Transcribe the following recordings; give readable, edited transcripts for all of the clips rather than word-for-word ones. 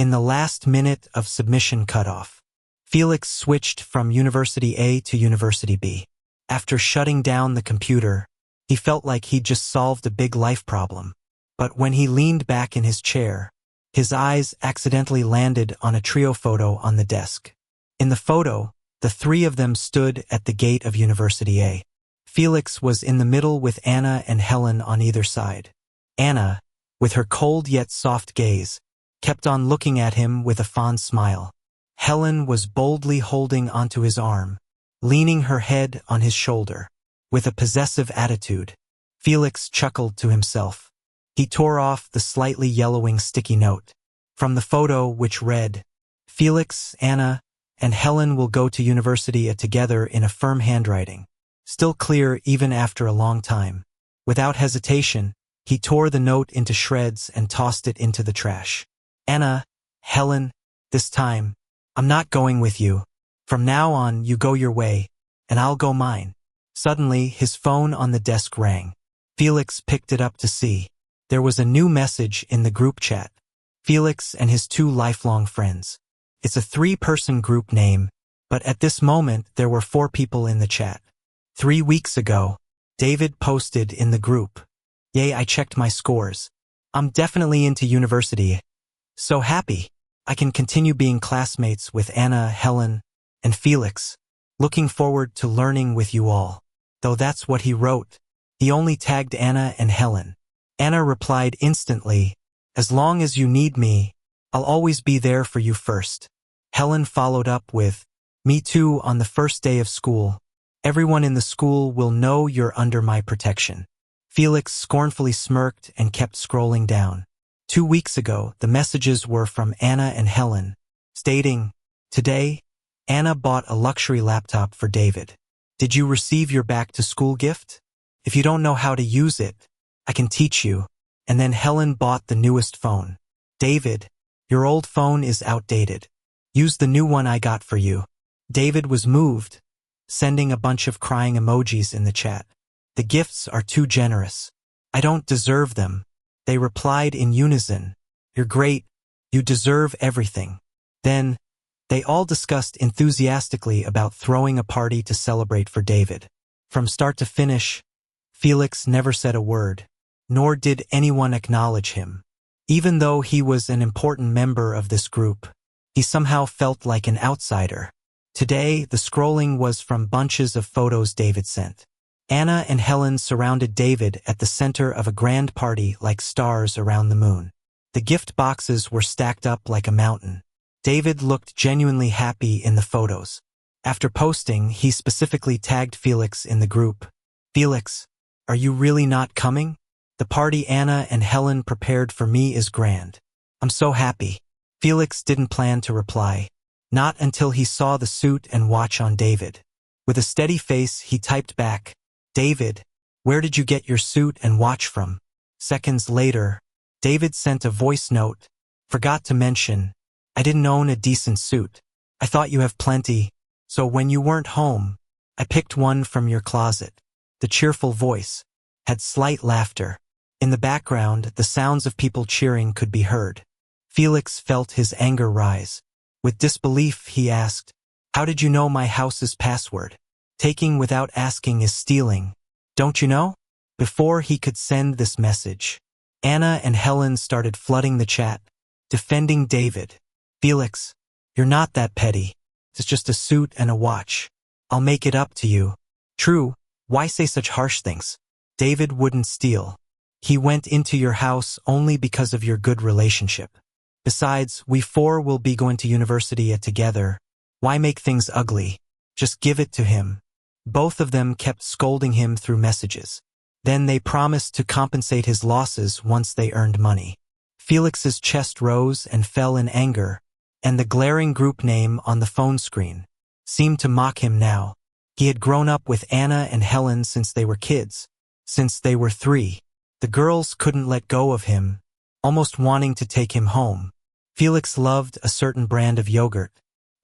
In the last minute of submission cutoff, Felix switched from University A to University B. After shutting down the computer, he felt like he'd just solved a big life problem. But when he leaned back in his chair, his eyes accidentally landed on a trio photo on the desk. In the photo, the three of them stood at the gate of University A. Felix was in the middle with Anna and Helen on either side. Anna, with her cold yet soft gaze, kept on looking at him with a fond smile. Helen was boldly holding onto his arm, leaning her head on his shoulder. With a possessive attitude, Felix chuckled to himself. He tore off the slightly yellowing sticky note from the photo, which read, "Felix, Anna, and Helen will go to University together," in a firm handwriting, still clear even after a long time. Without hesitation, he tore the note into shreds and tossed it into the trash. "Anna, Helen, this time, I'm not going with you. From now on, you go your way, and I'll go mine." Suddenly, his phone on the desk rang. Felix picked it up to see. There was a new message in the group chat. Felix and his two lifelong friends. It's a 3-person group name, but at this moment there were 4 people in the chat. 3 weeks ago, David posted in the group, "Yay, I checked my scores. I'm definitely into university. So happy. I can continue being classmates with Anna, Helen, and Felix. Looking forward to learning with you all." Though that's what he wrote. He only tagged Anna and Helen. Anna replied instantly, "As long as you need me, I'll always be there for you first." Helen followed up with, "Me too on the first day of school. Everyone in the school will know you're under my protection." Felix scornfully smirked and kept scrolling down. 2 weeks ago, the messages were from Anna and Helen, stating, "Today, Anna bought a luxury laptop for David. Did you receive your back-to-school gift? If you don't know how to use it, I can teach you." And then Helen bought the newest phone. "David, your old phone is outdated. Use the new one I got for you." David was moved, sending a bunch of crying emojis in the chat. "The gifts are too generous. I don't deserve them." They replied in unison, "You're great. You deserve everything." Then, they all discussed enthusiastically about throwing a party to celebrate for David. From start to finish, Felix never said a word, nor did anyone acknowledge him. Even though he was an important member of this group, he somehow felt like an outsider. Today, the scrolling was from bunches of photos David sent. Anna and Helen surrounded David at the center of a grand party like stars around the moon. The gift boxes were stacked up like a mountain. David looked genuinely happy in the photos. After posting, he specifically tagged Felix in the group. "Felix, are you really not coming? The party Anna and Helen prepared for me is grand. I'm so happy." Felix didn't plan to reply. Not until he saw the suit and watch on David. With a steady face, he typed back, "David, where did you get your suit and watch from?" Seconds later, David sent a voice note. "Forgot to mention, I didn't own a decent suit. I thought you have plenty, so when you weren't home, I picked one from your closet." The cheerful voice had slight laughter. In the background, the sounds of people cheering could be heard. Felix felt his anger rise. With disbelief, he asked, "How did you know my house's password? Taking without asking is stealing. Don't you know?" Before he could send this message, Anna and Helen started flooding the chat, defending David. "Felix, you're not that petty. It's just a suit and a watch. I'll make it up to you." "True, why say such harsh things? David wouldn't steal. He went into your house only because of your good relationship. Besides, we 4 will be going to university together. Why make things ugly? Just give it to him." Both of them kept scolding him through messages. Then they promised to compensate his losses once they earned money. Felix's chest rose and fell in anger, and the glaring group name on the phone screen seemed to mock him now. He had grown up with Anna and Helen since they were kids. Since they were 3. The girls couldn't let go of him, almost wanting to take him home. Felix loved a certain brand of yogurt.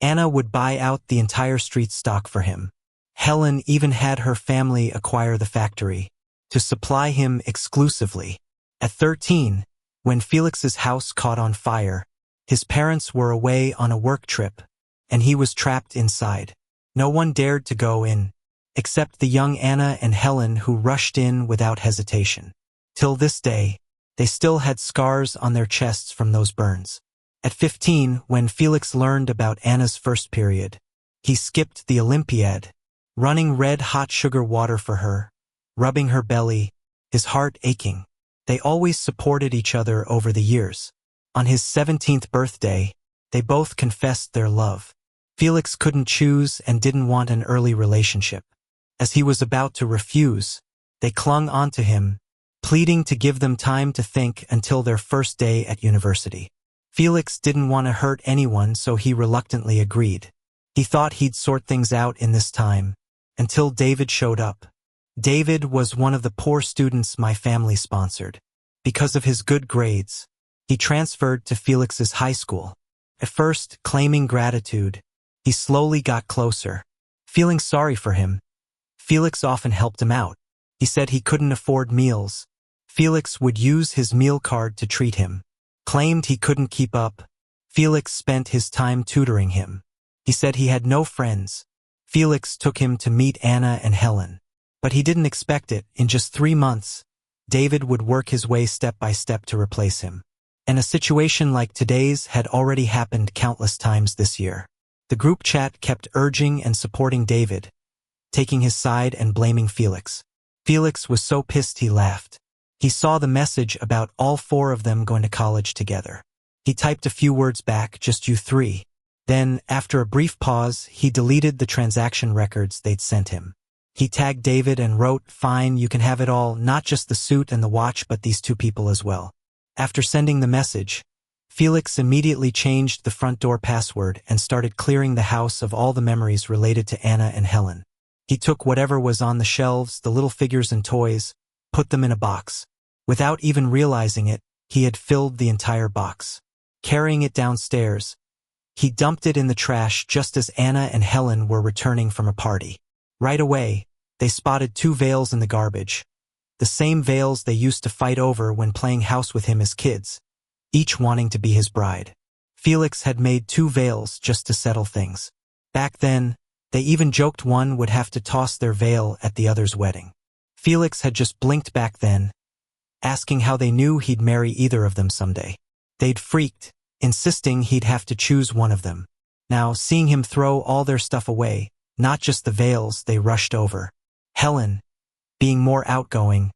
Anna would buy out the entire street stock for him. Helen even had her family acquire the factory to supply him exclusively. At 13, when Felix's house caught on fire, His parents were away on a work trip, and he was trapped inside. No one dared to go in, except the young Anna and Helen, who rushed in without hesitation. Till this day, they still had scars on their chests from those burns. At 15, when Felix learned about Anna's first period, he skipped the Olympiad, running red-hot sugar water for her, rubbing her belly, his heart aching. They always supported each other over the years. On his 17th birthday, they both confessed their love. Felix couldn't choose and didn't want an early relationship. As he was about to refuse, they clung onto him, pleading to give them time to think until their first day at university. Felix didn't want to hurt anyone, so he reluctantly agreed. He thought he'd sort things out in this time, until David showed up. David was one of the poor students my family sponsored. Because of his good grades, he transferred to Felix's high school. At first, claiming gratitude, he slowly got closer. Feeling sorry for him, Felix often helped him out. He said he couldn't afford meals. Felix would use his meal card to treat him. Claimed he couldn't keep up. Felix spent his time tutoring him. He said he had no friends. Felix took him to meet Anna and Helen. But he didn't expect it. In just 3 months, David would work his way step by step to replace him. And a situation like today's had already happened countless times this year. The group chat kept urging and supporting David, taking his side and blaming Felix. Felix was so pissed he laughed. He saw the message about all 4 of them going to college together. He typed a few words back, just you 3. Then, after a brief pause, he deleted the transaction records they'd sent him. He tagged David and wrote, "Fine, you can have it all, not just the suit and the watch, but these 2 people as well." After sending the message, Felix immediately changed the front door password and started clearing the house of all the memories related to Anna and Helen. He took whatever was on the shelves, the little figures and toys, put them in a box. Without even realizing it, he had filled the entire box. Carrying it downstairs, he dumped it in the trash just as Anna and Helen were returning from a party. Right away, they spotted 2 veils in the garbage. The same veils they used to fight over when playing house with him as kids, each wanting to be his bride. Felix had made 2 veils just to settle things. Back then, they even joked one would have to toss their veil at the other's wedding. Felix had just blinked back then, asking how they knew he'd marry either of them someday. They'd freaked, insisting he'd have to choose one of them. Now, seeing him throw all their stuff away, not just the veils, they rushed over. Helen, being more outgoing,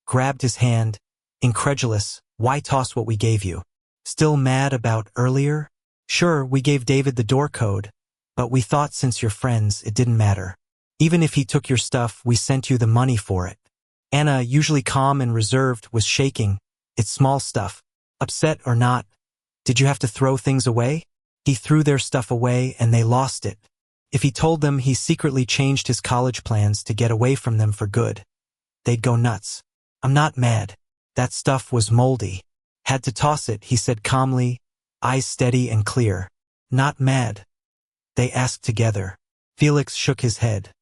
grabbed his hand, incredulous. "Why toss what we gave you? Still mad about earlier? Sure, we gave David the door code, but we thought since you're friends, it didn't matter. Even if he took your stuff, we sent you the money for it." Anna, usually calm and reserved, was shaking. "It's small stuff. Upset or not, did you have to throw things away?" He threw their stuff away and they lost it. If he told them he secretly changed his college plans to get away from them for good, they'd go nuts. "I'm not mad. That stuff was moldy. Had to toss it," he said calmly, eyes steady and clear. "Not mad?" they asked together. Felix shook his head.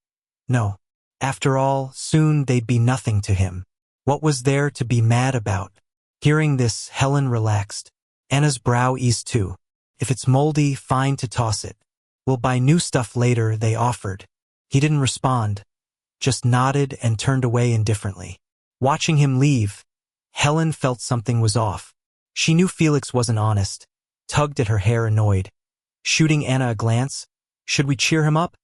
No. After all, soon they'd be nothing to him. What was there to be mad about? Hearing this, Helen relaxed. Anna's brow eased too. "If it's moldy, fine to toss it. We'll buy new stuff later," they offered. He didn't respond, just nodded and turned away indifferently. Watching him leave, Helen felt something was off. She knew Felix wasn't honest, tugged at her hair annoyed. Shooting Anna a glance, "Should we cheer him up?"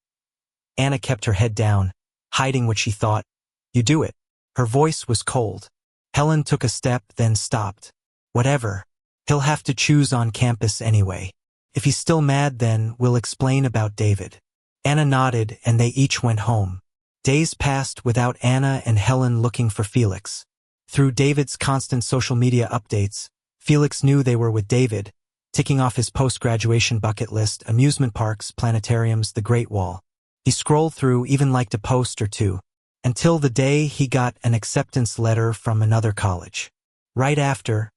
Anna kept her head down, hiding what she thought. "You do it." Her voice was cold. Helen took a step, then stopped. "Whatever. He'll have to choose on campus anyway. If he's still mad, then we'll explain about David." Anna nodded and they each went home. Days passed without Anna and Helen looking for Felix. Through David's constant social media updates, Felix knew they were with David, ticking off his post-graduation bucket list: amusement parks, planetariums, the Great Wall. He scrolled through, even liked a post or 2, until the day he got an acceptance letter from another college. Right after,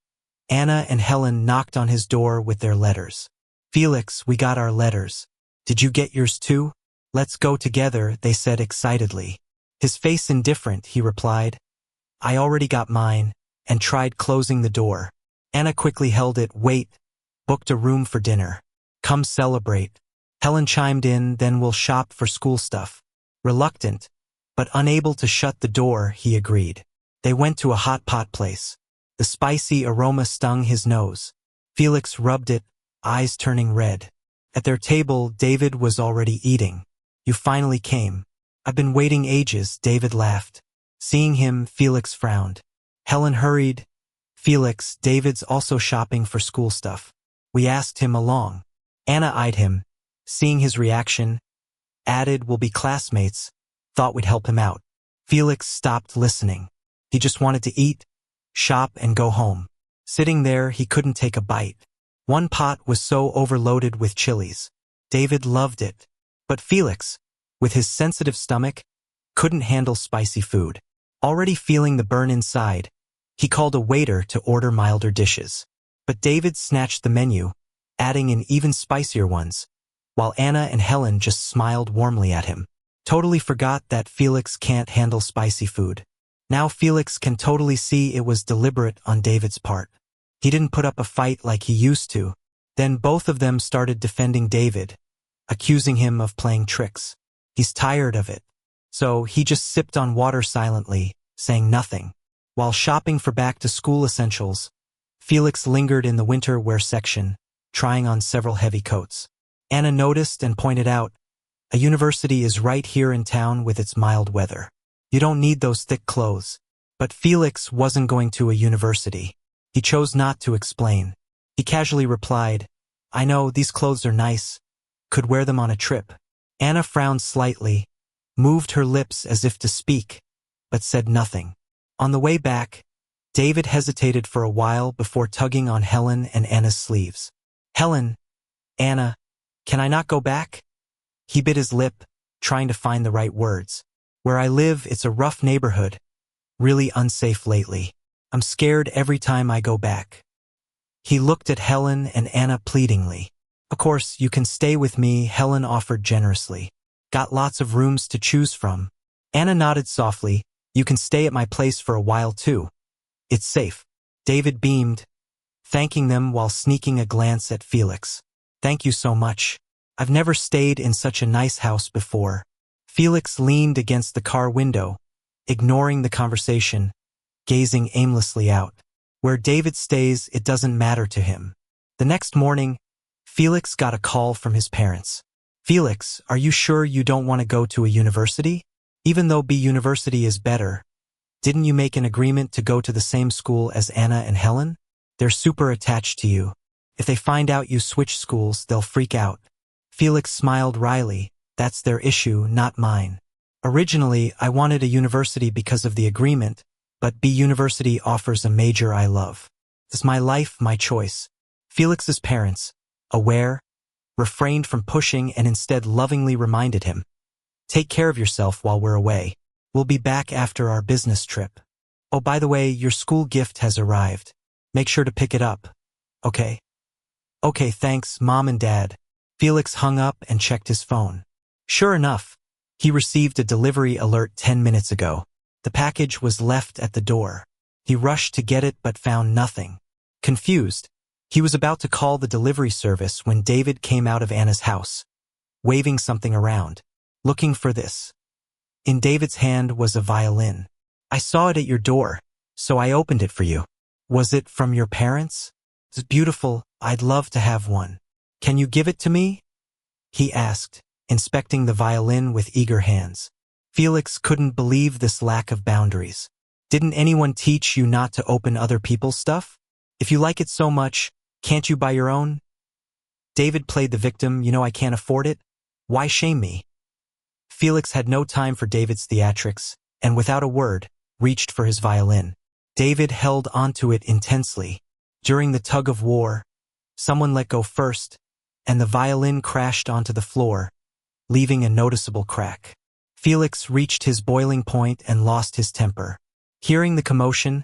Anna and Helen knocked on his door with their letters. "Felix, we got our letters. Did you get yours too?" "Let's go together," they said excitedly. His face indifferent, he replied, "I already got mine," and tried closing the door. Anna quickly held it. "Wait, Booked a room for dinner. Come celebrate. Helen chimed in, then we'll shop for school stuff. Reluctant, but unable to shut the door, he agreed. They went to a hot pot place. The spicy aroma stung his nose. Felix rubbed it, eyes turning red. At their table, David was already eating. You finally came. I've been waiting ages, David laughed. Seeing him, Felix frowned. Helen hurried. Felix, David's also shopping for school stuff. We asked him along. Anna eyed him. Seeing his reaction, added, we'll be classmates. Thought we'd help him out. Felix stopped listening. He just wanted to eat, shop, and go home. Sitting there, he couldn't take a bite. One pot was so overloaded with chilies. David loved it. But Felix, with his sensitive stomach, couldn't handle spicy food. Already feeling the burn inside, he called a waiter to order milder dishes. But David snatched the menu, adding in even spicier ones, while Anna and Helen just smiled warmly at him. Totally forgot that Felix can't handle spicy food. Now Felix can totally see it was deliberate on David's part. He didn't put up a fight like he used to. Then both of them started defending David, accusing him of playing tricks. He's tired of it. So he just sipped on water silently, saying nothing. While shopping for back-to-school essentials, Felix lingered in the winter wear section, trying on several heavy coats. Anna noticed and pointed out, a university is right here in town with its mild weather. You don't need those thick clothes. But Felix wasn't going to a university. He chose not to explain. He casually replied, I know, these clothes are nice. Could wear them on a trip. Anna frowned slightly, moved her lips as if to speak, but said nothing. On the way back, David hesitated for a while before tugging on Helen and Anna's sleeves. Helen, Anna, can I not go back? He bit his lip, trying to find the right words. Where I live, it's a rough neighborhood. Really unsafe lately. I'm scared every time I go back. He looked at Helen and Anna pleadingly. Of course, you can stay with me, Helen offered generously. Got lots of rooms to choose from. Anna nodded softly. You can stay at my place for a while too. It's safe. David beamed, thanking them while sneaking a glance at Felix. Thank you so much. I've never stayed in such a nice house before. Felix leaned against the car window, ignoring the conversation, gazing aimlessly out. Where David stays, it doesn't matter to him. The next morning, Felix got a call from his parents. Felix, are you sure you don't want to go to a university? Even though B University is better, didn't you make an agreement to go to the same school as Anna and Helen? They're super attached to you. If they find out you switch schools, they'll freak out. Felix smiled wryly. That's their issue, not mine. Originally, I wanted a university because of the agreement, but B University offers a major I love. It's my life, my choice. Felix's parents, aware, refrained from pushing and instead lovingly reminded him. Take care of yourself while we're away. We'll be back after our business trip. Oh, by the way, your school gift has arrived. Make sure to pick it up. Okay? Okay, thanks, Mom and Dad. Felix hung up and checked his phone. Sure enough, he received a delivery alert 10 minutes ago. The package was left at the door. He rushed to get it but found nothing. Confused, he was about to call the delivery service when David came out of Anna's house, waving something around. Looking for this. In David's hand was a violin. I saw it at your door, so I opened it for you. Was it from your parents? It's beautiful. I'd love to have one. Can you give it to me? He asked, inspecting the violin with eager hands. Felix couldn't believe this lack of boundaries. Didn't anyone teach you not to open other people's stuff? If you like it so much, can't you buy your own? David played the victim. You know I can't afford it. Why shame me? Felix had no time for David's theatrics, and without a word, reached for his violin. David held onto it intensely. During the tug-of-war, someone let go first, and the violin crashed onto the floor, leaving a noticeable crack. Felix reached his boiling point and lost his temper. Hearing the commotion,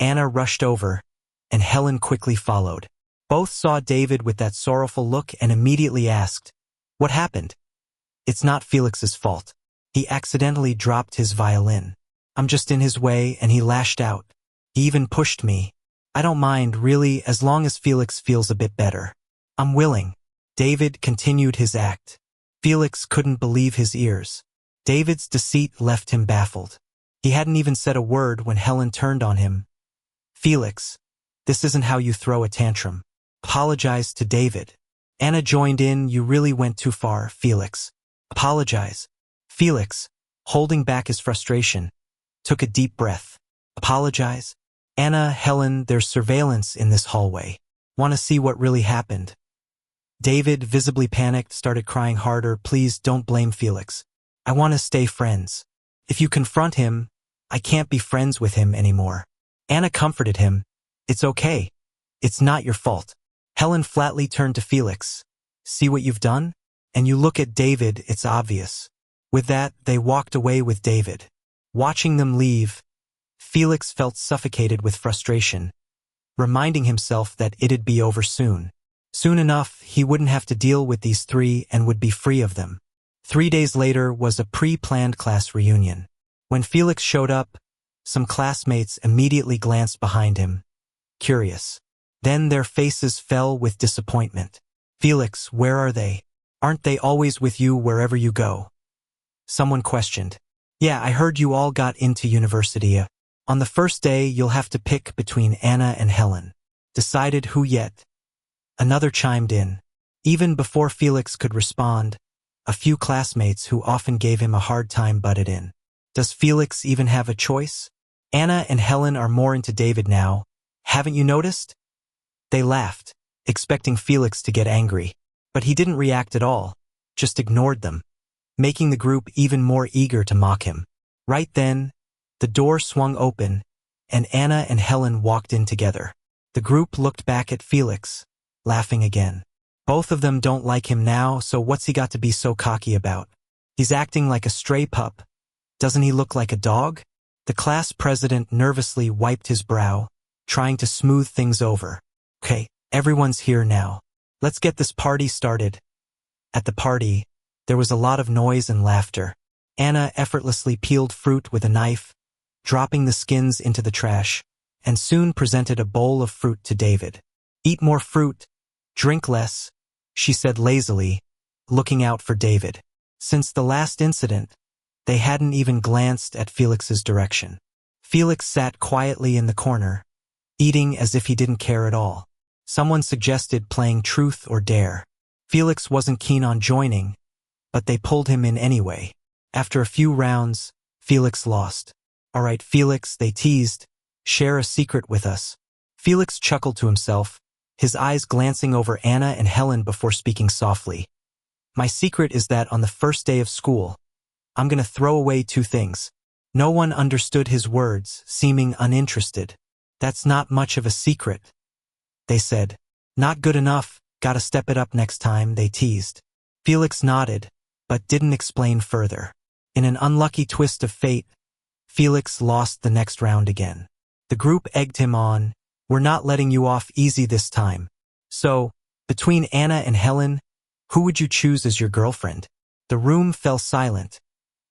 Anna rushed over, and Helen quickly followed. Both saw David with that sorrowful look and immediately asked, What happened? It's not Felix's fault. He accidentally dropped his violin. I'm just in his way, and he lashed out. He even pushed me. I don't mind, really, as long as Felix feels a bit better. I'm willing. David continued his act. Felix couldn't believe his ears. David's deceit left him baffled. He hadn't even said a word when Helen turned on him. Felix, this isn't how you throw a tantrum. Apologize to David. Anna joined in. You really went too far, Felix. Apologize. Felix, holding back his frustration, took a deep breath. Apologize? Anna, Helen, there's surveillance in this hallway. Want to see what really happened? David, visibly panicked, started crying harder. Please don't blame Felix. I want to stay friends. If you confront him, I can't be friends with him anymore. Anna comforted him. It's okay. It's not your fault. Helen flatly turned to Felix. See what you've done? And you look at David, it's obvious. With that, they walked away with David. Watching them leave, Felix felt suffocated with frustration, reminding himself that it'd be over soon. Soon enough, he wouldn't have to deal with these three and would be free of them. 3 days later was a pre-planned class reunion. When Felix showed up, some classmates immediately glanced behind him, curious. Then their faces fell with disappointment. Felix, where are they? Aren't they always with you wherever you go? Someone questioned. Yeah, I heard you all got into university. On the first day, you'll have to pick between Anna and Helen. Decided who yet? Another chimed in. Even before Felix could respond, a few classmates who often gave him a hard time butted in. Does Felix even have a choice? Anna and Helen are more into David now. Haven't you noticed? They laughed, expecting Felix to get angry. But he didn't react at all, just ignored them, making the group even more eager to mock him. Right then, the door swung open, and Anna and Helen walked in together. The group looked back at Felix, laughing again. Both of them don't like him now, so what's he got to be so cocky about? He's acting like a stray pup. Doesn't he look like a dog? The class president nervously wiped his brow, trying to smooth things over. Okay, everyone's here now. Let's get this party started. At the party, there was a lot of noise and laughter. Anna effortlessly peeled fruit with a knife, dropping the skins into the trash, and soon presented a bowl of fruit to David. Eat more fruit, drink less, she said lazily, looking out for David. Since the last incident, they hadn't even glanced at Felix's direction. Felix sat quietly in the corner, eating as if he didn't care at all. Someone suggested playing truth or dare. Felix wasn't keen on joining, but they pulled him in anyway. After a few rounds, Felix lost. All right, Felix, they teased, share a secret with us. Felix chuckled to himself, his eyes glancing over Anna and Helen before speaking softly. My secret is that on the first day of school, I'm gonna throw away 2 things. No one understood his words, seeming uninterested. That's not much of a secret, they said. Not good enough, gotta step it up next time, they teased. Felix nodded, but didn't explain further. In an unlucky twist of fate, Felix lost the next round again. The group egged him on. We're not letting you off easy this time. So, between Anna and Helen, who would you choose as your girlfriend? The room fell silent,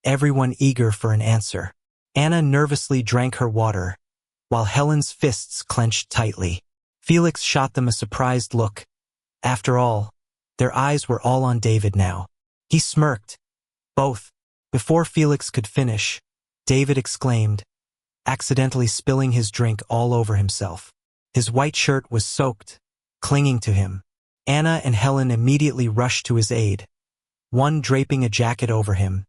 everyone eager for an answer. Anna nervously drank her water, while Helen's fists clenched tightly. Felix shot them a surprised look. After all, their eyes were all on David now. He smirked. Both. Before Felix could finish, David exclaimed, accidentally spilling his drink all over himself. His white shirt was soaked, clinging to him. Anna and Helen immediately rushed to his aid, one draping a jacket over him,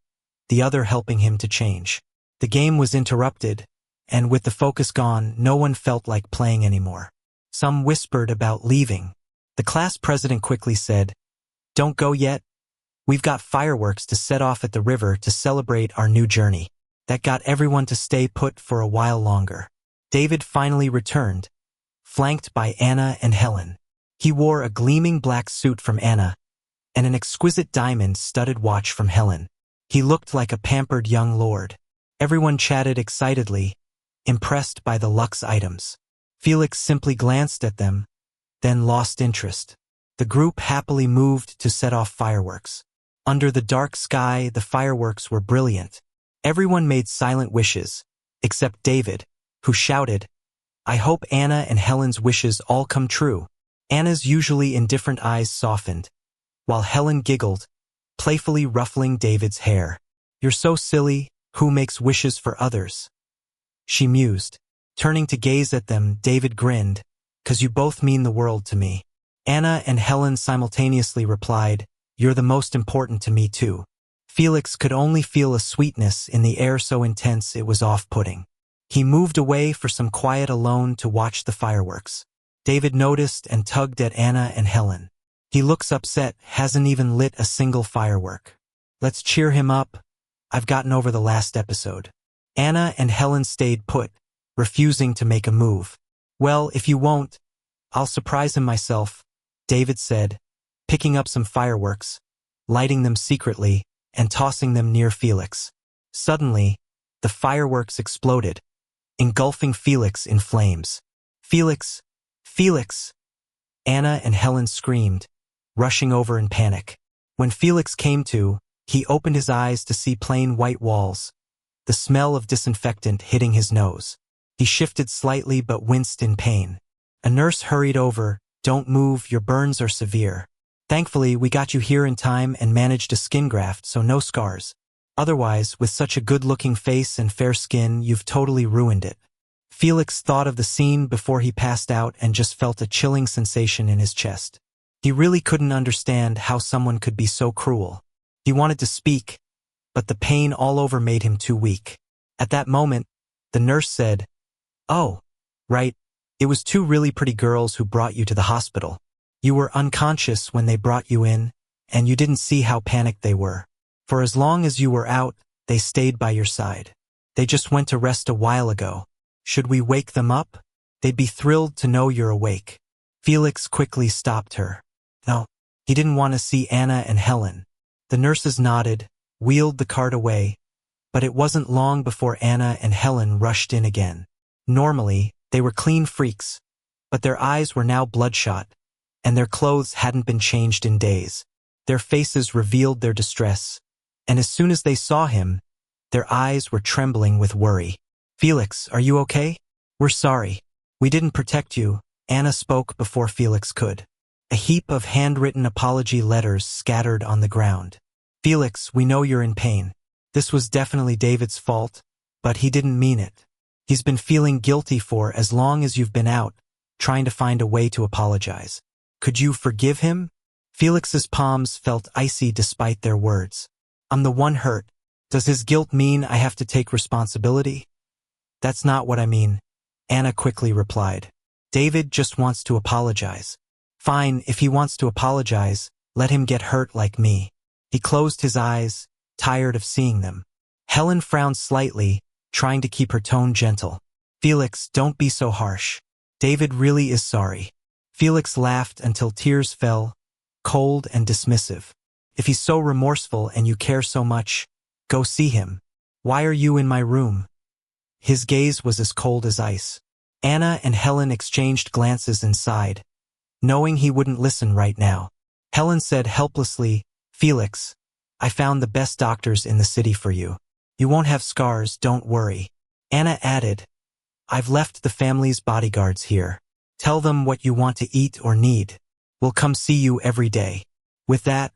the other helping him to change. The game was interrupted, and with the focus gone, no one felt like playing anymore. Some whispered about leaving. The class president quickly said, "Don't go yet. We've got fireworks to set off at the river to celebrate our new journey." That got everyone to stay put for a while longer. David finally returned, flanked by Anna and Helen. He wore a gleaming black suit from Anna and an exquisite diamond-studded watch from Helen. He looked like a pampered young lord. Everyone chatted excitedly, impressed by the luxe items. Felix simply glanced at them, then lost interest. The group happily moved to set off fireworks. Under the dark sky, the fireworks were brilliant. Everyone made silent wishes, except David, who shouted, I hope Anna and Helen's wishes all come true. Anna's usually indifferent eyes softened, while Helen giggled, playfully ruffling David's hair. You're so silly, who makes wishes for others? She mused. Turning to gaze at them, David grinned, 'Cause you both mean the world to me. Anna and Helen simultaneously replied, You're the most important to me too. Felix could only feel a sweetness in the air so intense it was off-putting. He moved away for some quiet alone to watch the fireworks. David noticed and tugged at Anna and Helen. He looks upset, hasn't even lit a single firework. Let's cheer him up. I've gotten over the last episode. Anna and Helen stayed put, refusing to make a move. Well, if you won't, I'll surprise him myself, David said, picking up some fireworks, lighting them secretly, and tossing them near Felix. Suddenly, the fireworks exploded, engulfing Felix in flames. Felix! Felix! Anna and Helen screamed, rushing over in panic. When Felix came to, he opened his eyes to see plain white walls, the smell of disinfectant hitting his nose. He shifted slightly but winced in pain. A nurse hurried over. Don't move, your burns are severe. Thankfully, we got you here in time and managed a skin graft, so no scars. Otherwise, with such a good-looking face and fair skin, you've totally ruined it. Felix thought of the scene before he passed out and just felt a chilling sensation in his chest. He really couldn't understand how someone could be so cruel. He wanted to speak, but the pain all over made him too weak. At that moment, the nurse said, Oh, right, it was two really pretty girls who brought you to the hospital. You were unconscious when they brought you in, and you didn't see how panicked they were. For as long as you were out, they stayed by your side. They just went to rest a while ago. Should we wake them up? They'd be thrilled to know you're awake. Felix quickly stopped her. No, he didn't want to see Anna and Helen. The nurses nodded, wheeled the cart away, but it wasn't long before Anna and Helen rushed in again. Normally, they were clean freaks, but their eyes were now bloodshot, and their clothes hadn't been changed in days. Their faces revealed their distress, and as soon as they saw him, their eyes were trembling with worry. Felix, are you okay? We're sorry. We didn't protect you, Anna spoke before Felix could. A heap of handwritten apology letters scattered on the ground. Felix, we know you're in pain. This was definitely David's fault, but he didn't mean it. He's been feeling guilty for as long as you've been out, trying to find a way to apologize. Could you forgive him? Felix's palms felt icy despite their words. I'm the one hurt. Does his guilt mean I have to take responsibility? That's not what I mean, Anna quickly replied. David just wants to apologize. Fine, if he wants to apologize, let him get hurt like me. He closed his eyes, tired of seeing them. Helen frowned slightly, trying to keep her tone gentle. Felix, don't be so harsh. David really is sorry. Felix laughed until tears fell, cold and dismissive. If he's so remorseful and you care so much, go see him. Why are you in my room? His gaze was as cold as ice. Anna and Helen exchanged glances inside, knowing he wouldn't listen right now. Helen said helplessly, Felix, I found the best doctors in the city for you. You won't have scars, don't worry. Anna added, I've left the family's bodyguards here. Tell them what you want to eat or need. We'll come see you every day. With that,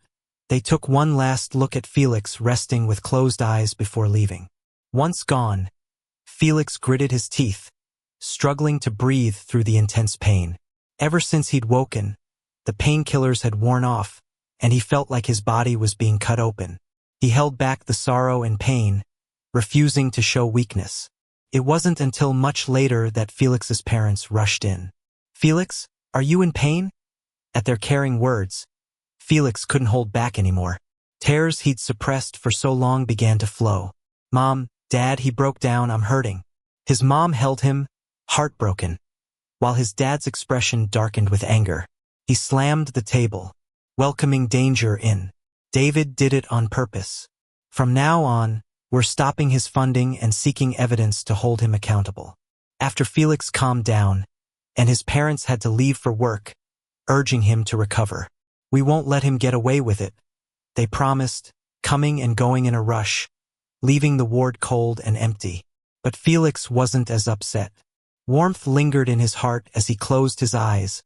they took one last look at Felix resting with closed eyes before leaving. Once gone, Felix gritted his teeth, struggling to breathe through the intense pain. Ever since he'd woken, the painkillers had worn off, and he felt like his body was being cut open. He held back the sorrow and pain, refusing to show weakness. It wasn't until much later that Felix's parents rushed in. Felix, are you in pain? At their caring words, Felix couldn't hold back anymore. Tears he'd suppressed for so long began to flow. Mom, Dad, he broke down, I'm hurting. His mom held him, heartbroken, while his dad's expression darkened with anger. He slammed the table, welcoming danger in. David did it on purpose. From now on, we're stopping his funding and seeking evidence to hold him accountable. After Felix calmed down, and his parents had to leave for work, urging him to recover. We won't let him get away with it, they promised, coming and going in a rush, leaving the ward cold and empty. But Felix wasn't as upset. Warmth lingered in his heart as he closed his eyes,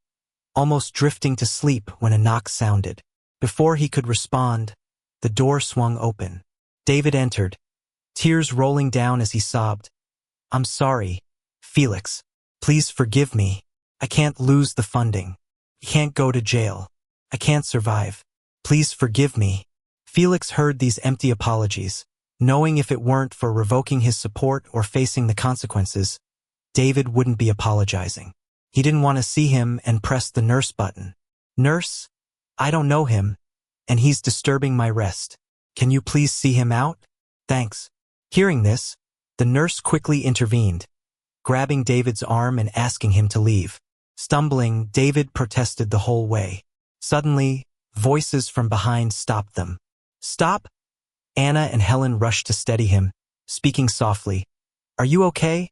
almost drifting to sleep when a knock sounded. Before he could respond, the door swung open. David entered, tears rolling down as he sobbed. "I'm sorry, Felix. Please forgive me. I can't lose the funding. I can't go to jail. I can't survive. Please forgive me." Felix heard these empty apologies, knowing if it weren't for revoking his support or facing the consequences, David wouldn't be apologizing. He didn't want to see him and pressed the nurse button. "Nurse? I don't know him, and he's disturbing my rest. Can you please see him out? Thanks." Hearing this, the nurse quickly intervened, grabbing David's arm and asking him to leave. Stumbling, David protested the whole way. Suddenly, voices from behind stopped them. "Stop!" Anna and Helen rushed to steady him, speaking softly. "Are you okay?"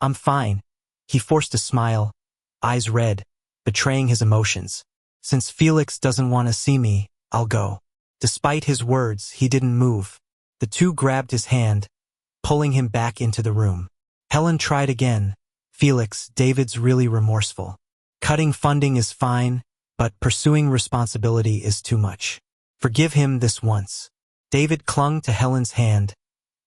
"I'm fine." He forced a smile, eyes red, betraying his emotions. "Since Felix doesn't want to see me, I'll go." Despite his words, he didn't move. The two grabbed his hand, pulling him back into the room. Helen tried again. "Felix, David's really remorseful. Cutting funding is fine, but pursuing responsibility is too much. Forgive him this once." David clung to Helen's hand,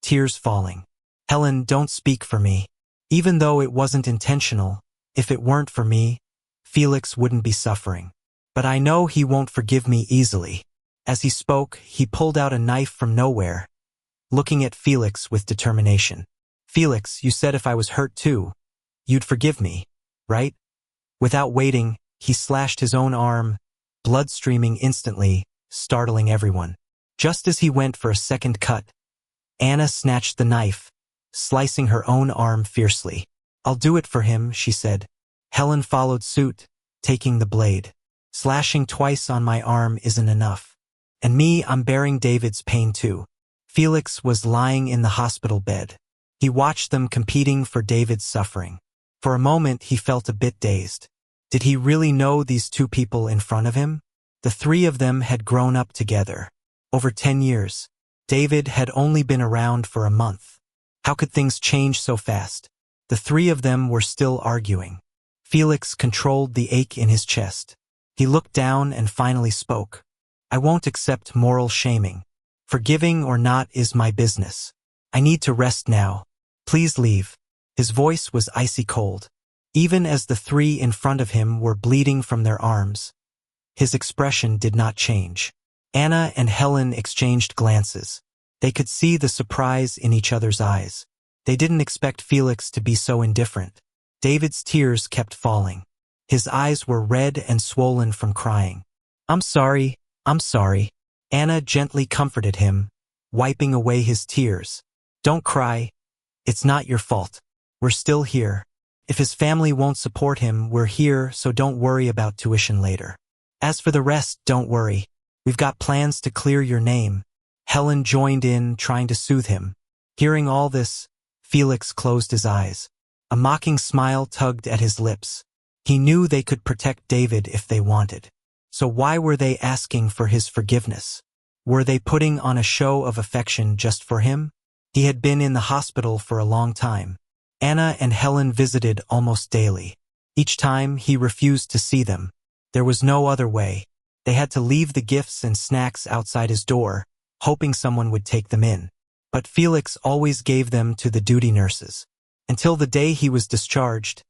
tears falling. "Helen, don't speak for me. Even though it wasn't intentional, if it weren't for me, Felix wouldn't be suffering. But I know he won't forgive me easily." As he spoke, he pulled out a knife from nowhere, looking at Felix with determination. "Felix, you said if I was hurt too, you'd forgive me, right?" Without waiting, he slashed his own arm, blood streaming instantly, startling everyone. Just as he went for a second cut, Anna snatched the knife, slicing her own arm fiercely. "I'll do it for him," she said. Helen followed suit, taking the blade. "Slashing twice on my arm isn't enough. And me, I'm bearing David's pain too." Felix was lying in the hospital bed. He watched them competing for David's suffering. For a moment, he felt a bit dazed. Did he really know these two people in front of him? The three of them had grown up together. Over 10 years. David had only been around for a month. How could things change so fast? The three of them were still arguing. Felix controlled the ache in his chest. He looked down and finally spoke. "I won't accept moral shaming. Forgiving or not is my business. I need to rest now. Please leave." His voice was icy cold. Even as the three in front of him were bleeding from their arms, his expression did not change. Anna and Helen exchanged glances. They could see the surprise in each other's eyes. They didn't expect Felix to be so indifferent. David's tears kept falling. His eyes were red and swollen from crying. I'm sorry. Anna gently comforted him, wiping away his tears. "Don't cry. It's not your fault. We're still here. If his family won't support him, we're here, so don't worry about tuition later. As for the rest, don't worry. We've got plans to clear your name." Helen joined in, trying to soothe him. Hearing all this, Felix closed his eyes. A mocking smile tugged at his lips. He knew they could protect David if they wanted. So why were they asking for his forgiveness? Were they putting on a show of affection just for him? He had been in the hospital for a long time. Anna and Helen visited almost daily. Each time, he refused to see them. There was no other way. They had to leave the gifts and snacks outside his door, hoping someone would take them in. But Felix always gave them to the duty nurses. Until the day he was discharged,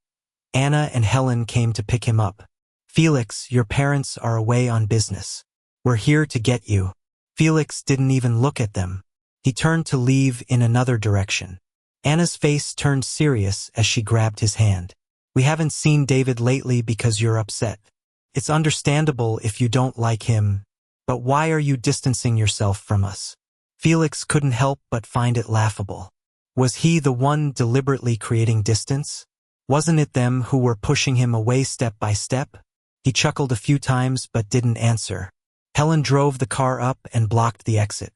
Anna and Helen came to pick him up. "Felix, your parents are away on business. We're here to get you." Felix didn't even look at them. He turned to leave in another direction. Anna's face turned serious as she grabbed his hand. "We haven't seen David lately because you're upset. It's understandable if you don't like him, but why are you distancing yourself from us?" Felix couldn't help but find it laughable. Was he the one deliberately creating distance? Wasn't it them who were pushing him away step by step? He chuckled a few times but didn't answer. Helen drove the car up and blocked the exit.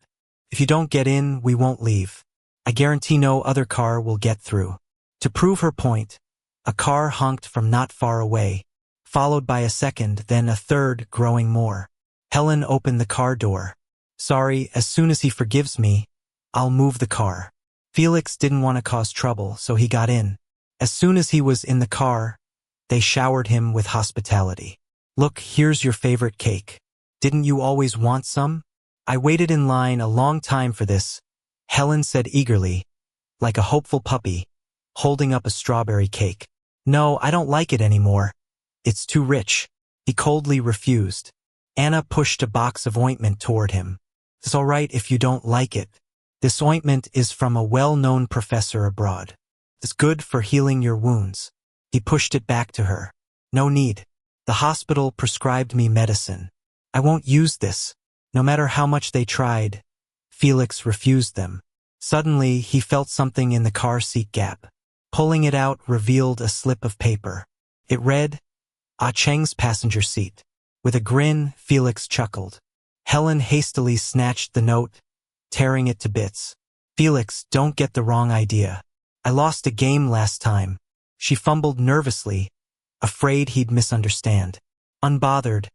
"If you don't get in, we won't leave. I guarantee no other car will get through." To prove her point, a car honked from not far away, followed by a second, then a third, growing more. Helen opened the car door. "Sorry, as soon as he forgives me, I'll move the car." Felix didn't want to cause trouble, so he got in. As soon as he was in the car, they showered him with hospitality. Look, here's your favorite cake. Didn't you always want some? I waited in line a long time for this, Helen said eagerly, like a hopeful puppy, holding up a strawberry cake. No, I don't like it anymore. It's too rich. He coldly refused. Anna pushed a box of ointment toward him. It's all right if you don't like it. This ointment is from a well-known professor abroad. It's good for healing your wounds. He pushed it back to her. No need. The hospital prescribed me medicine. I won't use this. No matter how much they tried, Felix refused them. Suddenly, he felt something in the car seat gap. Pulling it out revealed a slip of paper. It read, Ah Cheng's passenger seat. With a grin, Felix chuckled. Helen hastily snatched the note, tearing it to bits. Felix, don't get the wrong idea. I lost a game last time. She fumbled nervously, afraid he'd misunderstand. Unbothered,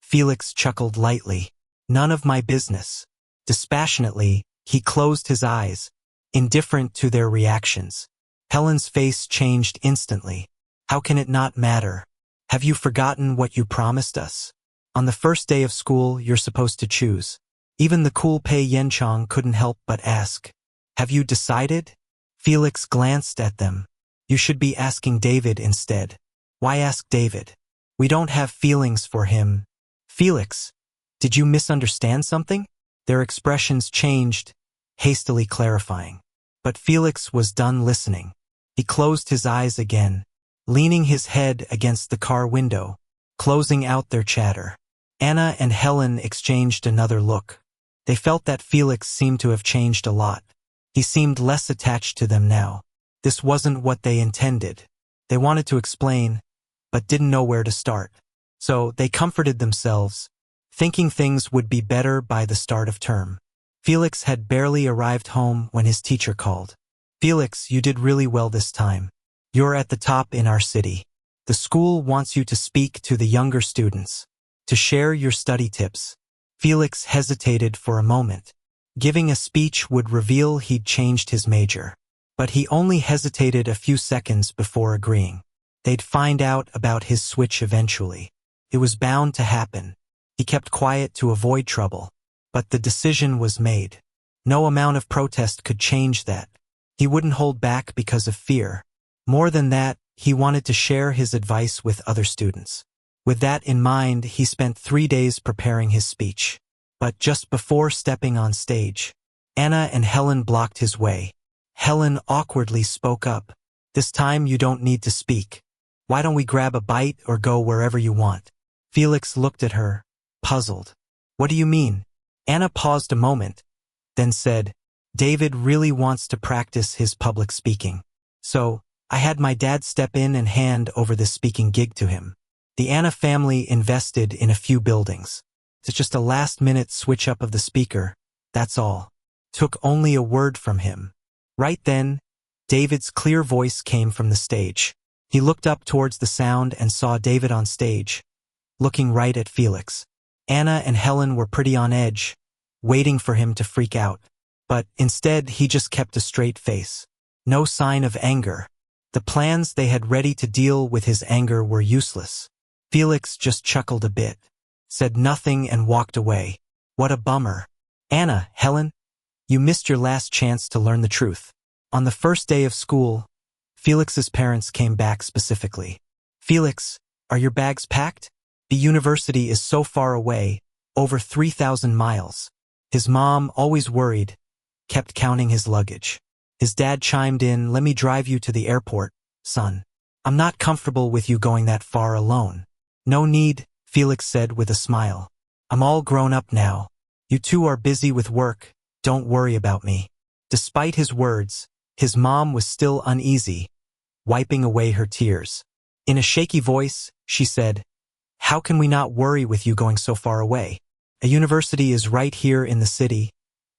Felix chuckled lightly. None of my business. Dispassionately, he closed his eyes, indifferent to their reactions. Helen's face changed instantly. How can it not matter? Have you forgotten what you promised us? On the first day of school, you're supposed to choose. Even the cool Pei Yenchong couldn't help but ask. Have you decided? Felix glanced at them. You should be asking David instead. Why ask David? We don't have feelings for him. Felix, did you misunderstand something? Their expressions changed, hastily clarifying. But Felix was done listening. He closed his eyes again, leaning his head against the car window, closing out their chatter. Anna and Helen exchanged another look. They felt that Felix seemed to have changed a lot. He seemed less attached to them now. This wasn't what they intended. They wanted to explain, but didn't know where to start. So they comforted themselves, thinking things would be better by the start of term. Felix had barely arrived home when his teacher called. Felix, you did really well this time. You're at the top in our city. The school wants you to speak to the younger students, to share your study tips. Felix hesitated for a moment. Giving a speech would reveal he'd changed his major. But he only hesitated a few seconds before agreeing. They'd find out about his switch eventually. It was bound to happen. He kept quiet to avoid trouble. But the decision was made. No amount of protest could change that. He wouldn't hold back because of fear. More than that, he wanted to share his advice with other students. With that in mind, he spent 3 days preparing his speech. But just before stepping on stage, Anna and Helen blocked his way. Helen awkwardly spoke up. This time you don't need to speak. Why don't we grab a bite or go wherever you want? Felix looked at her, puzzled. What do you mean? Anna paused a moment, then said, David really wants to practice his public speaking. So, I had my dad step in and hand over this speaking gig to him. The Anna family invested in a few buildings. It's just a last-minute switch-up of the speaker, that's all. Took only a word from him. Right then, David's clear voice came from the stage. He looked up towards the sound and saw David on stage, looking right at Felix. Anna and Helen were pretty on edge, waiting for him to freak out. But instead, he just kept a straight face. No sign of anger. The plans they had ready to deal with his anger were useless. Felix just chuckled a bit, said nothing and walked away. What a bummer. Anna, Helen, you missed your last chance to learn the truth. On the first day of school, Felix's parents came back specifically. Felix, are your bags packed? The university is so far away, over 3,000 miles. His mom, always worried, kept counting his luggage. His dad chimed in, let me drive you to the airport, son. I'm not comfortable with you going that far alone. No need, Felix said with a smile. I'm all grown up now. You two are busy with work, don't worry about me. Despite his words, his mom was still uneasy, wiping away her tears. In a shaky voice, she said, how can we not worry with you going so far away? A university is right here in the city,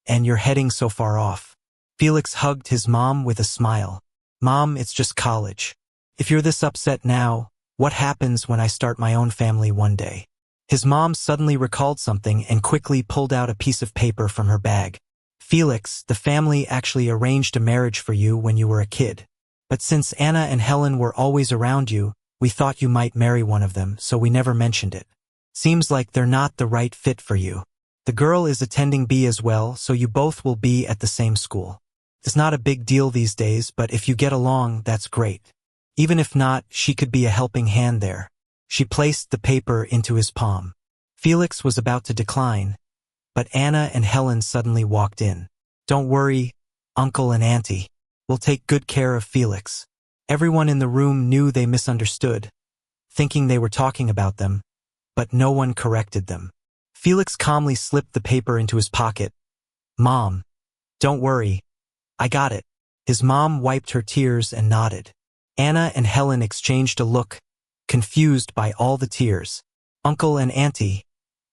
and you're heading so far off. Felix hugged his mom with a smile. Mom, it's just college. If you're this upset now, what happens when I start my own family one day? His mom suddenly recalled something and quickly pulled out a piece of paper from her bag. Felix, the family actually arranged a marriage for you when you were a kid. But since Anna and Helen were always around you, we thought you might marry one of them, so we never mentioned it. Seems like they're not the right fit for you. The girl is attending B as well, so you both will be at the same school. It's not a big deal these days, but if you get along, that's great. Even if not, she could be a helping hand there. She placed the paper into his palm. Felix was about to decline, but Anna and Helen suddenly walked in. Don't worry, Uncle and Auntie. We'll take good care of Felix. Everyone in the room knew they misunderstood, thinking they were talking about them, but no one corrected them. Felix calmly slipped the paper into his pocket. Mom, don't worry. I got it. His mom wiped her tears and nodded. Anna and Helen exchanged a look, confused by all the tears. Uncle and Auntie,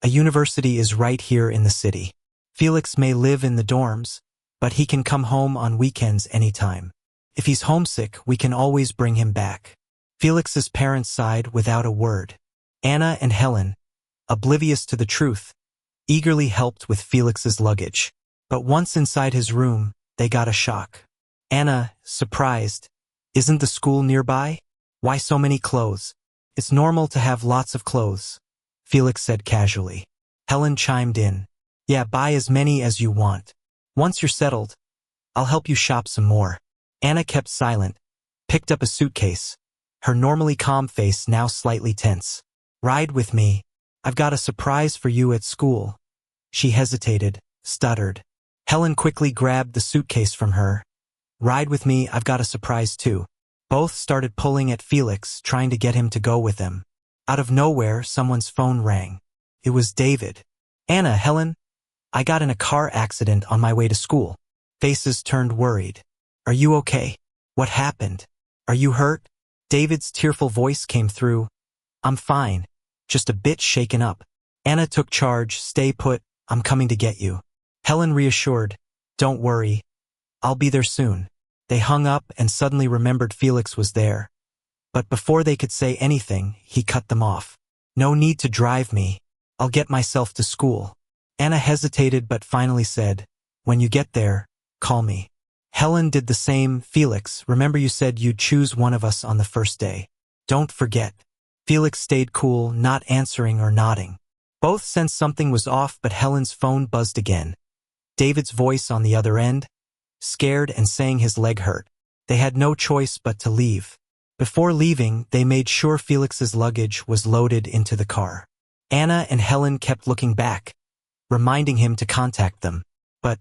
a university is right here in the city. Felix may live in the dorms, but he can come home on weekends anytime. If he's homesick, we can always bring him back. Felix's parents sighed without a word. Anna and Helen, oblivious to the truth, eagerly helped with Felix's luggage. But once inside his room, they got a shock. Anna, surprised, isn't the school nearby? Why so many clothes? It's normal to have lots of clothes, Felix said casually. Helen chimed in. Yeah, buy as many as you want. Once you're settled, I'll help you shop some more. Anna kept silent, picked up a suitcase, her normally calm face now slightly tense. Ride with me. I've got a surprise for you at school. She hesitated, stuttered. Helen quickly grabbed the suitcase from her. Ride with me, I've got a surprise too. Both started pulling at Felix, trying to get him to go with them. Out of nowhere, someone's phone rang. It was David. Anna, Helen, I got in a car accident on my way to school. Faces turned worried. Are you okay? What happened? Are you hurt? David's tearful voice came through. I'm fine. Just a bit shaken up. Anna took charge. Stay put. I'm coming to get you. Helen reassured. Don't worry. I'll be there soon. They hung up and suddenly remembered Felix was there. But before they could say anything, he cut them off. No need to drive me. I'll get myself to school. Anna hesitated but finally said, when you get there, call me. Helen did the same. Felix, remember you said you'd choose one of us on the first day. Don't forget. Felix stayed cool, not answering or nodding. Both sensed something was off, but Helen's phone buzzed again. David's voice on the other end, scared and saying his leg hurt. They had no choice but to leave. Before leaving, they made sure Felix's luggage was loaded into the car. Anna and Helen kept looking back, reminding him to contact them. But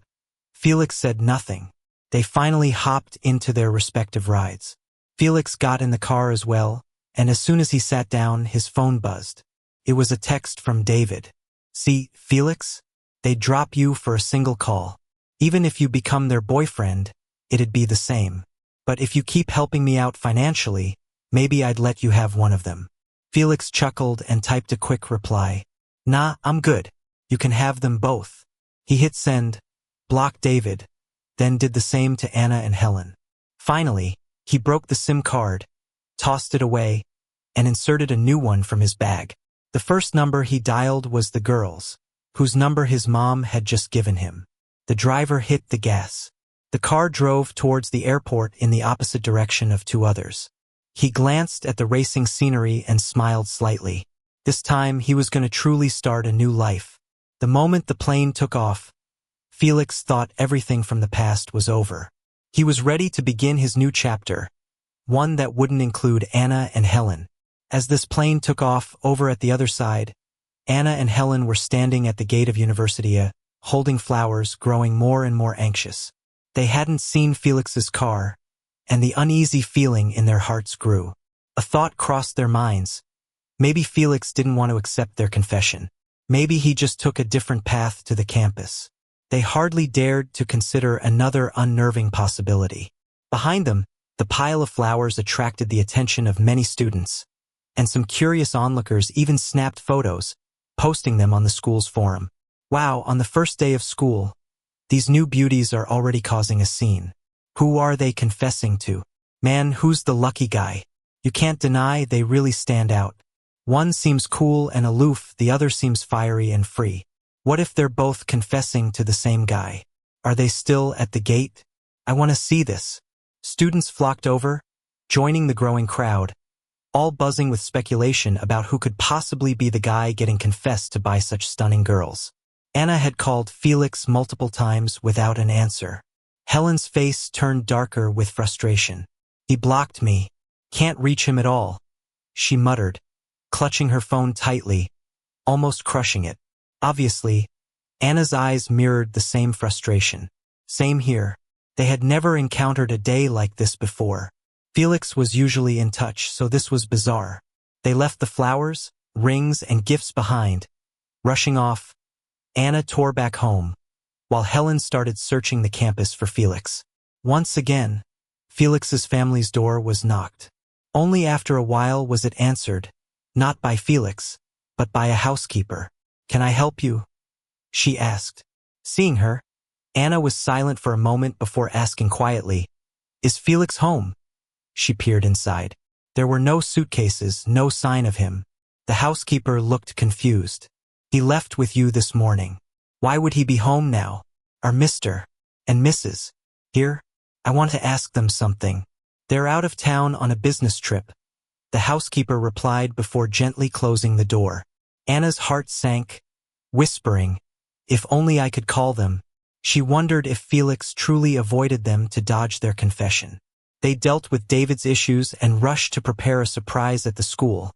Felix said nothing. They finally hopped into their respective rides. Felix got in the car as well, and as soon as he sat down, his phone buzzed. It was a text from David. See, Felix? They'd drop you for a single call. Even if you become their boyfriend, it'd be the same. But if you keep helping me out financially, maybe I'd let you have one of them. Felix chuckled and typed a quick reply. Nah, I'm good. You can have them both. He hit send, blocked David, then did the same to Anna and Helen. Finally, he broke the SIM card, tossed it away, and inserted a new one from his bag. The first number he dialed was the girl's, whose number his mom had just given him. The driver hit the gas. The car drove towards the airport in the opposite direction of two others. He glanced at the racing scenery and smiled slightly. This time, he was going to truly start a new life. The moment the plane took off, Felix thought everything from the past was over. He was ready to begin his new chapter, one that wouldn't include Anna and Helen. As this plane took off over at the other side, Anna and Helen were standing at the gate of University A, holding flowers, growing more and more anxious. They hadn't seen Felix's car, and the uneasy feeling in their hearts grew. A thought crossed their minds. Maybe Felix didn't want to accept their confession. Maybe he just took a different path to the campus. They hardly dared to consider another unnerving possibility. Behind them, the pile of flowers attracted the attention of many students, and some curious onlookers even snapped photos, posting them on the school's forum. Wow, on the first day of school, these new beauties are already causing a scene. Who are they confessing to? Man, who's the lucky guy? You can't deny they really stand out. One seems cool and aloof, the other seems fiery and free. What if they're both confessing to the same guy? Are they still at the gate? I want to see this. Students flocked over, joining the growing crowd, all buzzing with speculation about who could possibly be the guy getting confessed to by such stunning girls. Anna had called Felix multiple times without an answer. Helen's face turned darker with frustration. He blocked me. Can't reach him at all, she muttered, clutching her phone tightly, almost crushing it. Obviously, Anna's eyes mirrored the same frustration. Same here. They had never encountered a day like this before. Felix was usually in touch, so this was bizarre. They left the flowers, rings, and gifts behind. Rushing off, Anna tore back home, while Helen started searching the campus for Felix. Once again, Felix's family's door was knocked. Only after a while was it answered, not by Felix, but by a housekeeper. "Can I help you?" she asked. Seeing her, Anna was silent for a moment before asking quietly, "Is Felix home?" She peered inside. There were no suitcases, no sign of him. The housekeeper looked confused. "He left with you this morning. Why would he be home now? Are Mr. and Mrs. here? I want to ask them something. They're out of town on a business trip," the housekeeper replied before gently closing the door. Anna's heart sank, whispering, "If only I could call them." She wondered if Felix truly avoided them to dodge their confession. They dealt with David's issues and rushed to prepare a surprise at the school.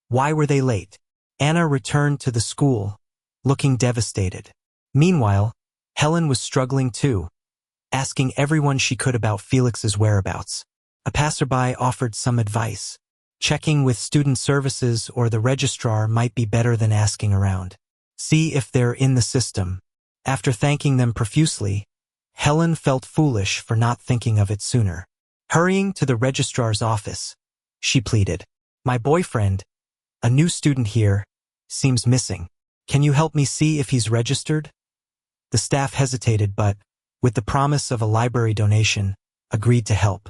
Why were they late? Anna returned to the school, looking devastated. Meanwhile, Helen was struggling too, asking everyone she could about Felix's whereabouts. A passerby offered some advice. Checking with student services or the registrar might be better than asking around. See if they're in the system. After thanking them profusely, Helen felt foolish for not thinking of it sooner. Hurrying to the registrar's office, she pleaded, "My boyfriend, a new student here, seems missing. Can you help me see if he's registered?" The staff hesitated but, with the promise of a library donation, agreed to help.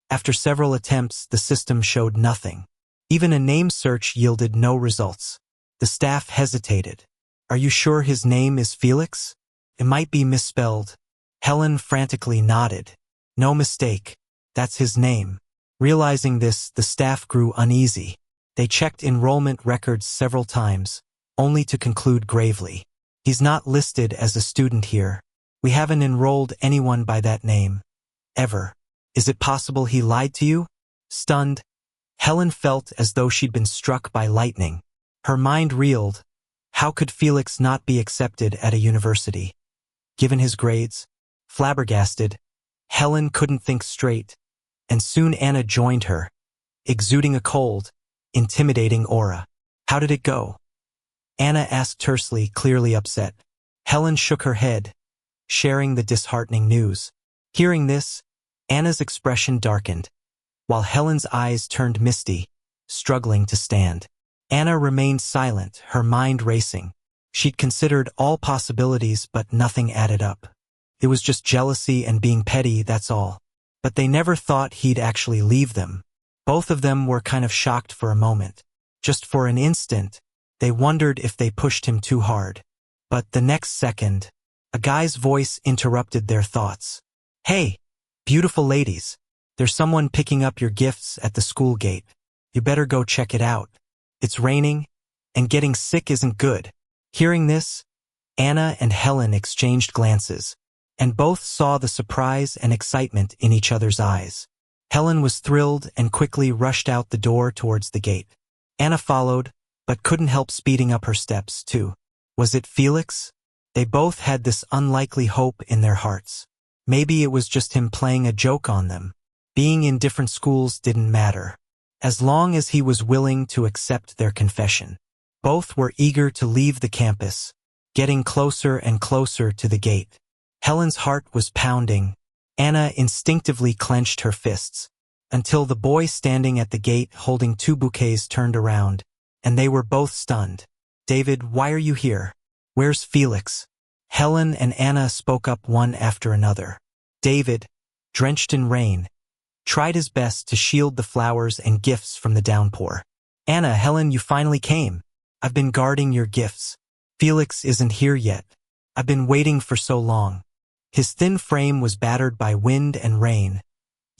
After several attempts, the system showed nothing. Even a name search yielded no results. The staff hesitated. "Are you sure his name is Felix? It might be misspelled." Helen frantically nodded. "No mistake. That's his name." Realizing this, the staff grew uneasy. They checked enrollment records several times, only to conclude gravely, "He's not listed as a student here. We haven't enrolled anyone by that name. Ever. Is it possible he lied to you?" Stunned, Helen felt as though she'd been struck by lightning. Her mind reeled. How could Felix not be accepted at a university? Given his grades? Flabbergasted, Helen couldn't think straight, and soon Anna joined her, exuding a cold, intimidating aura. "How did it go?" Anna asked tersely, clearly upset. Helen shook her head, sharing the disheartening news. Hearing this, Anna's expression darkened, while Helen's eyes turned misty, struggling to stand. Anna remained silent, her mind racing. She'd considered all possibilities, but nothing added up. It was just jealousy and being petty, that's all. But they never thought he'd actually leave them. Both of them were kind of shocked for a moment. Just for an instant, they wondered if they pushed him too hard. But the next second, a guy's voice interrupted their thoughts. "Hey, beautiful ladies, there's someone picking up your gifts at the school gate. You better go check it out. It's raining, and getting sick isn't good." Hearing this, Anna and Helen exchanged glances, and both saw the surprise and excitement in each other's eyes. Helen was thrilled and quickly rushed out the door towards the gate. Anna followed, but couldn't help speeding up her steps, too. Was it Felix? They both had this unlikely hope in their hearts. Maybe it was just him playing a joke on them. Being in different schools didn't matter, as long as he was willing to accept their confession. Both were eager to leave the campus, getting closer and closer to the gate. Helen's heart was pounding. Anna instinctively clenched her fists, until the boy standing at the gate holding 2 bouquets turned around, and they were both stunned. "David, why are you here? Where's Felix?" Helen and Anna spoke up one after another. David, drenched in rain, tried his best to shield the flowers and gifts from the downpour. "Anna, Helen, you finally came. I've been guarding your gifts. Felix isn't here yet. I've been waiting for so long." His thin frame was battered by wind and rain,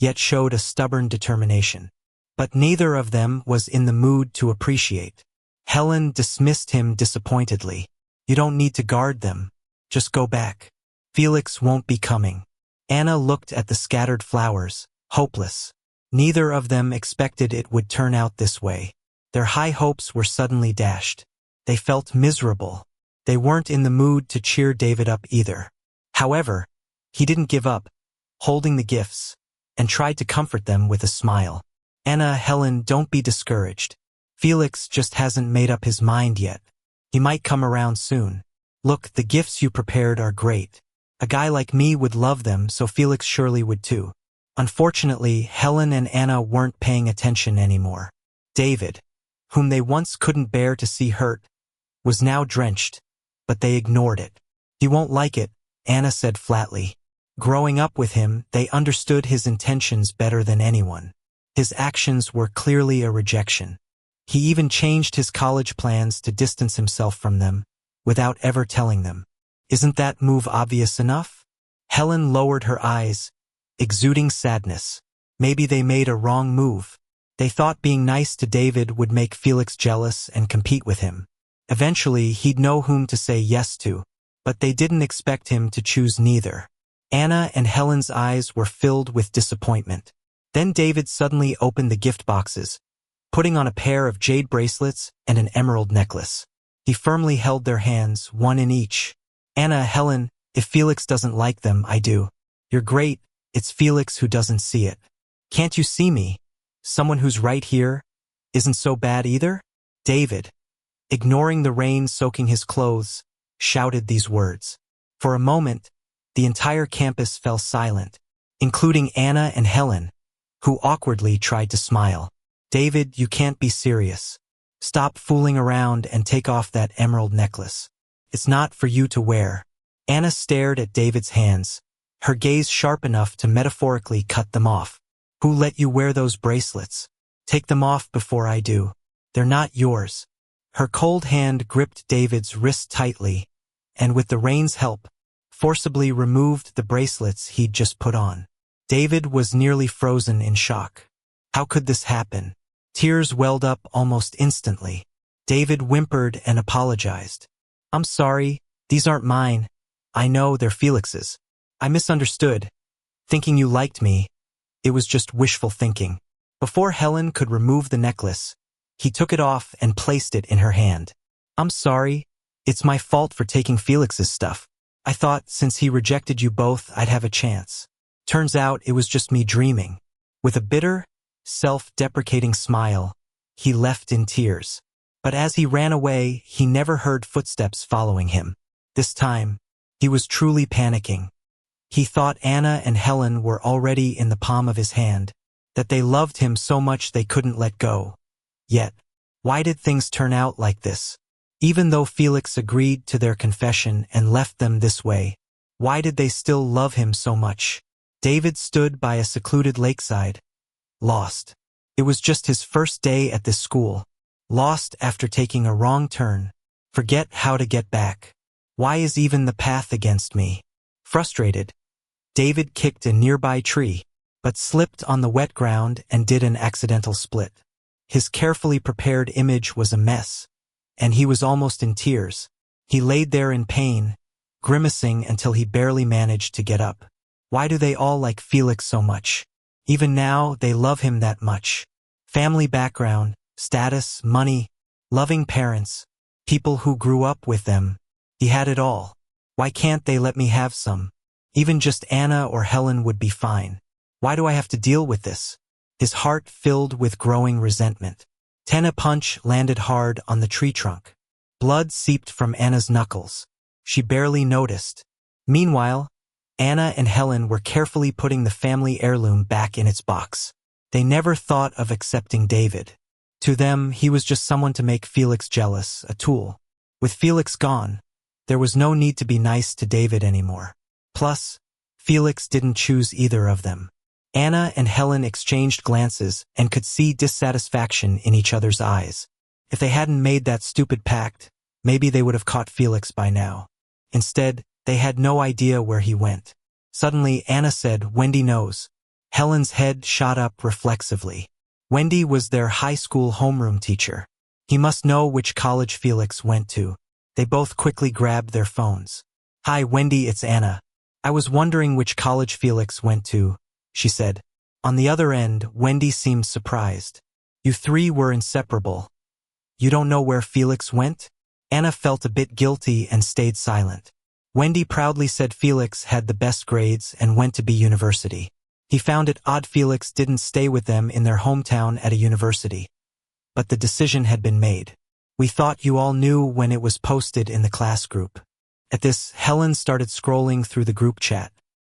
yet showed a stubborn determination. But neither of them was in the mood to appreciate. Helen dismissed him disappointedly. You don't need to guard them. Just go back. Felix won't be coming. Anna looked at the scattered flowers, hopeless. Neither of them expected it would turn out this way. Their high hopes were suddenly dashed. They felt miserable. They weren't in the mood to cheer David up either. However, he didn't give up, holding the gifts, and tried to comfort them with a smile. Anna, Helen, don't be discouraged. Felix just hasn't made up his mind yet. He might come around soon. Look, the gifts you prepared are great. A guy like me would love them, so Felix surely would too. Unfortunately, Helen and Anna weren't paying attention anymore. David, whom they once couldn't bear to see hurt, was now drenched, but they ignored it. He won't like it, Anna said flatly. Growing up with him, they understood his intentions better than anyone. His actions were clearly a rejection. He even changed his college plans to distance himself from them, without ever telling them. Isn't that move obvious enough? Helen lowered her eyes, exuding sadness. Maybe they made a wrong move. They thought being nice to David would make Felix jealous and compete with him. Eventually, he'd know whom to say yes to, but they didn't expect him to choose neither. Anna and Helen's eyes were filled with disappointment. Then David suddenly opened the gift boxes, putting on a pair of jade bracelets and an emerald necklace. He firmly held their hands, one in each. Anna, Helen, if Felix doesn't like them, I do. You're great, it's Felix who doesn't see it. Can't you see me? Someone who's right here isn't so bad either? David, ignoring the rain soaking his clothes, shouted these words. For a moment, the entire campus fell silent, including Anna and Helen, who awkwardly tried to smile. David, you can't be serious. Stop fooling around and take off that emerald necklace. It's not for you to wear. Anna stared at David's hands, her gaze sharp enough to metaphorically cut them off. Who let you wear those bracelets? Take them off before I do. They're not yours. Her cold hand gripped David's wrist tightly, and with the rain's help, forcibly removed the bracelets he'd just put on. David was nearly frozen in shock. How could this happen? Tears welled up almost instantly. David whimpered and apologized. I'm sorry, these aren't mine. I know they're Felix's. I misunderstood. Thinking you liked me. It was just wishful thinking. Before Helen could remove the necklace, he took it off and placed it in her hand. I'm sorry. It's my fault for taking Felix's stuff. I thought since he rejected you both, I'd have a chance. Turns out it was just me dreaming. With a bitter, self-deprecating smile, he left in tears. But as he ran away, he never heard footsteps following him. This time, he was truly panicking. He thought Anna and Helen were already in the palm of his hand, that they loved him so much they couldn't let go. Yet, why did things turn out like this? Even though Felix agreed to their confession and left them this way, why did they still love him so much? David stood by a secluded lakeside, lost. It was just his first day at this school. Lost after taking a wrong turn. Forget how to get back. Why is even the path against me? Frustrated, David kicked a nearby tree, but slipped on the wet ground and did an accidental split. His carefully prepared image was a mess, and he was almost in tears. He laid there in pain, grimacing until he barely managed to get up. Why do they all like Felix so much? Even now, they love him that much. Family background, status, money, loving parents, people who grew up with them. He had it all. Why can't they let me have some? Even just Anna or Helen would be fine. Why do I have to deal with this? His heart filled with growing resentment. A punch landed hard on the tree trunk. Blood seeped from Anna's knuckles. She barely noticed. Meanwhile, Anna and Helen were carefully putting the family heirloom back in its box. They never thought of accepting David. To them, he was just someone to make Felix jealous, a tool. With Felix gone, there was no need to be nice to David anymore. Plus, Felix didn't choose either of them. Anna and Helen exchanged glances and could see dissatisfaction in each other's eyes. If they hadn't made that stupid pact, maybe they would have caught Felix by now. Instead, they had no idea where he went. Suddenly, Anna said, "Wendy knows." Helen's head shot up reflexively. Wendy was their high school homeroom teacher. He must know which college Felix went to. They both quickly grabbed their phones. "Hi, Wendy, it's Anna. I was wondering which college Felix went to," she said. On the other end, Wendy seemed surprised. "You three were inseparable. You don't know where Felix went?" Anna felt a bit guilty and stayed silent. Wendy proudly said Felix had the best grades and went to B university. He found it odd Felix didn't stay with them in their hometown at a university. But the decision had been made. "We thought you all knew when it was posted in the class group." At this, Helen started scrolling through the group chat.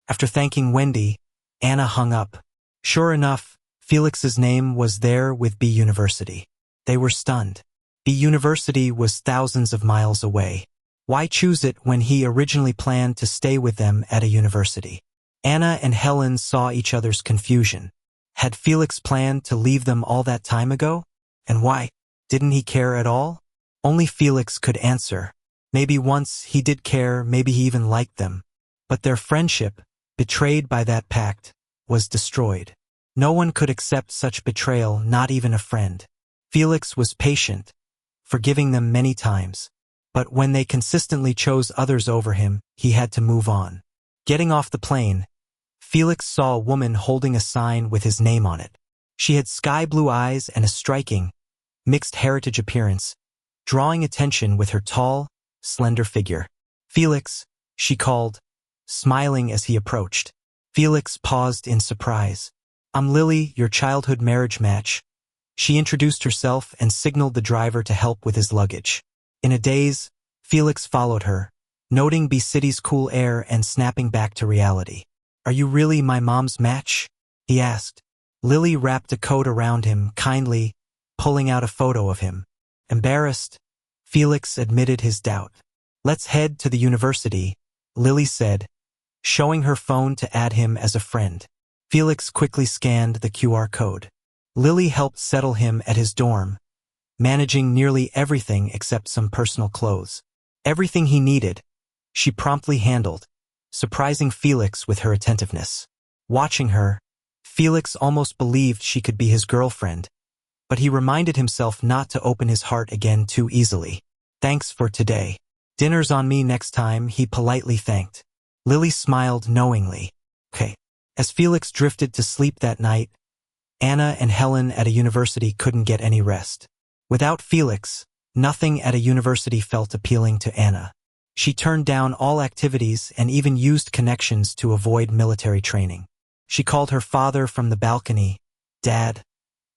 After thanking Wendy, Anna hung up. Sure enough, Felix's name was there with B University. They were stunned. B University was thousands of miles away. Why choose it when he originally planned to stay with them at a university? Anna and Helen saw each other's confusion. Had Felix planned to leave them all that time ago? And why? Didn't he care at all? Only Felix could answer. Maybe once he did care, maybe he even liked them. But their friendship, betrayed by that pact, was destroyed. No one could accept such betrayal, not even a friend. Felix was patient, forgiving them many times. But when they consistently chose others over him, he had to move on. Getting off the plane, Felix saw a woman holding a sign with his name on it. She had sky-blue eyes and a striking, mixed heritage appearance, drawing attention with her tall, slender figure. "Felix," she called, smiling as he approached. Felix paused in surprise. "I'm Lily, your childhood marriage match." She introduced herself and signaled the driver to help with his luggage. In a daze, Felix followed her, noting B-City's cool air and snapping back to reality. "Are you really my mom's match?" he asked. Lily wrapped a coat around him, kindly, pulling out a photo of him. Embarrassed, Felix admitted his doubt. "Let's head to the university," Lily said, showing her phone to add him as a friend. Felix quickly scanned the QR code. Lily helped settle him at his dorm, managing nearly everything except some personal clothes. Everything he needed, she promptly handled, surprising Felix with her attentiveness. Watching her, Felix almost believed she could be his girlfriend, but he reminded himself not to open his heart again too easily. "Thanks for today. Dinner's on me next time," he politely thanked. Lily smiled knowingly. "Okay." As Felix drifted to sleep that night, Anna and Helen at a university couldn't get any rest. Without Felix, nothing at a university felt appealing to Anna. She turned down all activities and even used connections to avoid military training. She called her father from the balcony. "Dad,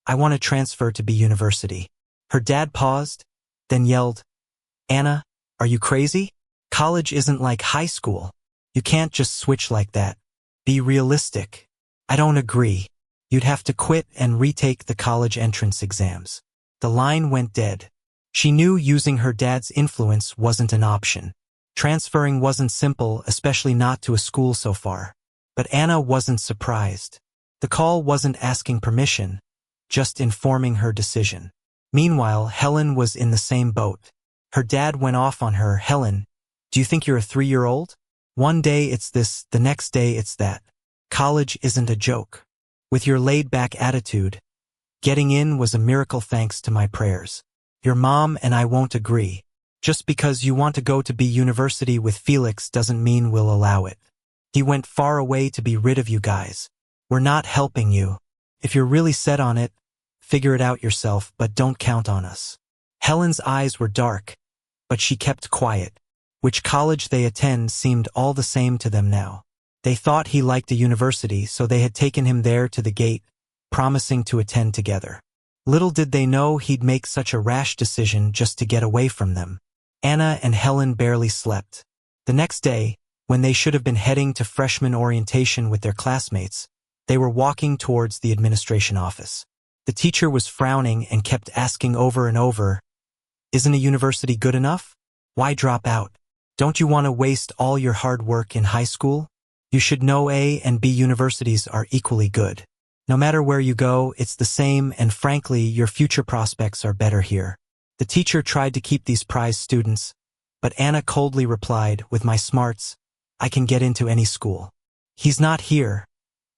I want to transfer to B University." Her dad paused, then yelled, "Anna, are you crazy? College isn't like high school. You can't just switch like that. Be realistic." "I don't agree. You'd have to quit and retake the college entrance exams." The line went dead. She knew using her dad's influence wasn't an option. Transferring wasn't simple, especially not to a school so far. But Anna wasn't surprised. The call wasn't asking permission, just informing her decision. Meanwhile, Helen was in the same boat. Her dad went off on her. "Helen, do you think you're a 3-year-old? One day it's this, the next day it's that. College isn't a joke. With your laid-back attitude, getting in was a miracle thanks to my prayers. Your mom and I won't agree. Just because you want to go to B University with Felix doesn't mean we'll allow it. He went far away to be rid of you guys. We're not helping you. If you're really set on it, figure it out yourself, but don't count on us." Helen's eyes were dark, but she kept quiet. Which college they attend seemed all the same to them now. They thought he liked a university, so they had taken him there to the gate, promising to attend together. Little did they know he'd make such a rash decision just to get away from them. Anna and Helen barely slept. The next day, when they should have been heading to freshman orientation with their classmates, they were walking towards the administration office. The teacher was frowning and kept asking over and over, "Isn't a university good enough? Why drop out? Don't you want to waste all your hard work in high school? You should know A and B universities are equally good. No matter where you go, it's the same, and frankly, your future prospects are better here." The teacher tried to keep these prize students, but Anna coldly replied, "With my smarts, I can get into any school." "He's not here.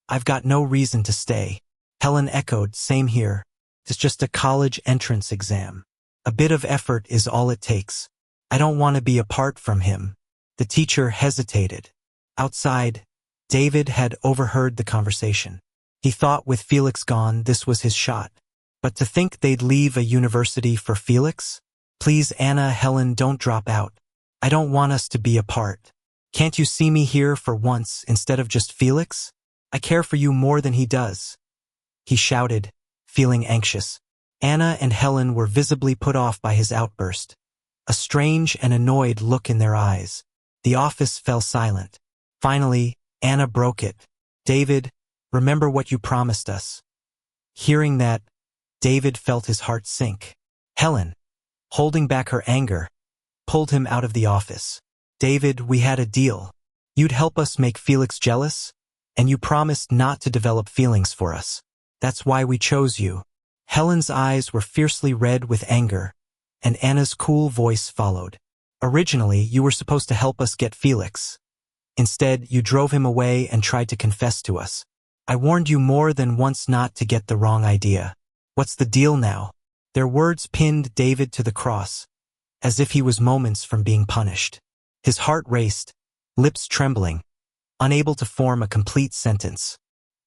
I've got no reason to stay. Helen echoed, same here. It's just a college entrance exam. A bit of effort is all it takes. I don't want to be apart from him. The teacher hesitated. Outside, David had overheard the conversation. He thought with Felix gone, this was his shot. But to think they'd leave a university for Felix? Please, Anna, Helen, don't drop out. I don't want us to be apart. Can't you see me here for once instead of just Felix? I care for you more than he does. He shouted, feeling anxious. Anna and Helen were visibly put off by his outburst. A strange and annoyed look in their eyes. The office fell silent. Finally, Anna broke it. David, remember what you promised us. Hearing that, David felt his heart sink. Helen, holding back her anger, pulled him out of the office. David, we had a deal. You'd help us make Felix jealous, and you promised not to develop feelings for us. That's why we chose you. Helen's eyes were fiercely red with anger, and Anna's cool voice followed. Originally, you were supposed to help us get Felix. Instead, you drove him away and tried to confess to us. I warned you more than once not to get the wrong idea. What's the deal now? Their words pinned David to the cross, as if he was moments from being punished. His heart raced, lips trembling, unable to form a complete sentence.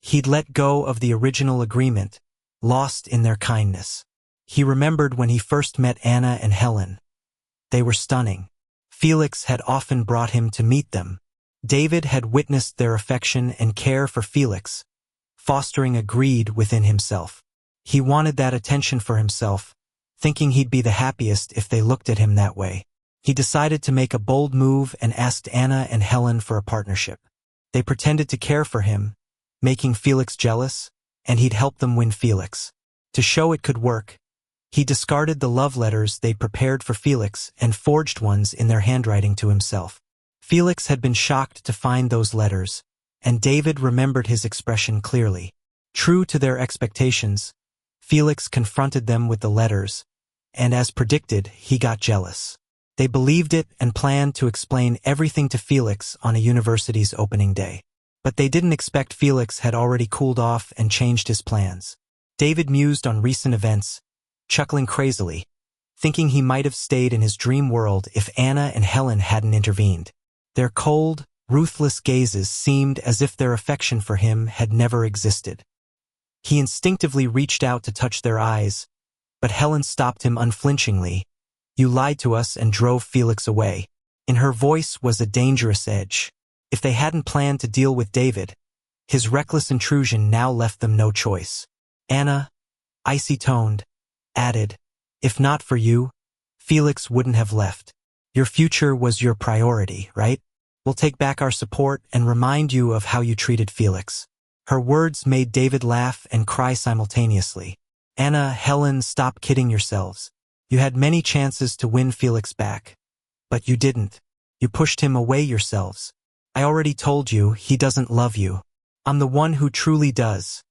He'd let go of the original agreement, lost in their kindness. He remembered when he first met Anna and Helen. They were stunning. Felix had often brought him to meet them. David had witnessed their affection and care for Felix, fostering a greed within himself. He wanted that attention for himself, thinking he'd be the happiest if they looked at him that way. He decided to make a bold move and asked Anna and Helen for a partnership. They pretended to care for him, making Felix jealous, and he'd help them win Felix. To show it could work, he discarded the love letters they'd prepared for Felix and forged ones in their handwriting to himself. Felix had been shocked to find those letters, and David remembered his expression clearly. True to their expectations, Felix confronted them with the letters, and as predicted, he got jealous. They believed it and planned to explain everything to Felix on a university's opening day. But they didn't expect Felix had already cooled off and changed his plans. David mused on recent events, chuckling crazily, thinking he might have stayed in his dream world if Anna and Helen hadn't intervened. Their cold, ruthless gazes seemed as if their affection for him had never existed. He instinctively reached out to touch their eyes, but Helen stopped him unflinchingly. You lied to us and drove Felix away. In her voice was a dangerous edge. If they hadn't planned to deal with David, his reckless intrusion now left them no choice. Anna, icy-toned, added, if not for you, Felix wouldn't have left. Your future was your priority, right? We'll take back our support and remind you of how you treated Felix. Her words made David laugh and cry simultaneously. Anna, Helen, stop kidding yourselves. You had many chances to win Felix back. But you didn't. You pushed him away yourselves. I already told you he doesn't love you. I'm the one who truly does.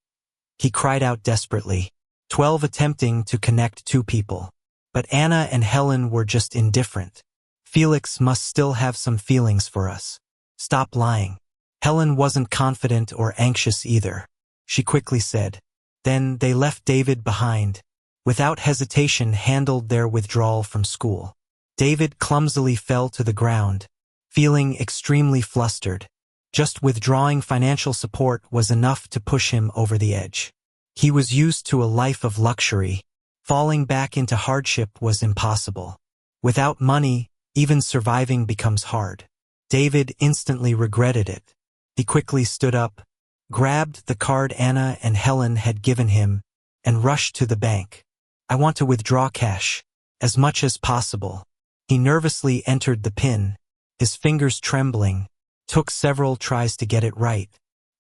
He cried out desperately, 12 attempting to connect two people. But Anna and Helen were just indifferent. Felix must still have some feelings for us. Stop lying. Helen wasn't confident or anxious either. She quickly said. Then they left David behind. Without hesitation handled their withdrawal from school. David clumsily fell to the ground, feeling extremely flustered. Just withdrawing financial support was enough to push him over the edge. He was used to a life of luxury. Falling back into hardship was impossible. Without money, even surviving becomes hard. David instantly regretted it. He quickly stood up, grabbed the card Anna and Helen had given him, and rushed to the bank. I want to withdraw cash, as much as possible. He nervously entered the PIN, his fingers trembling, took several tries to get it right.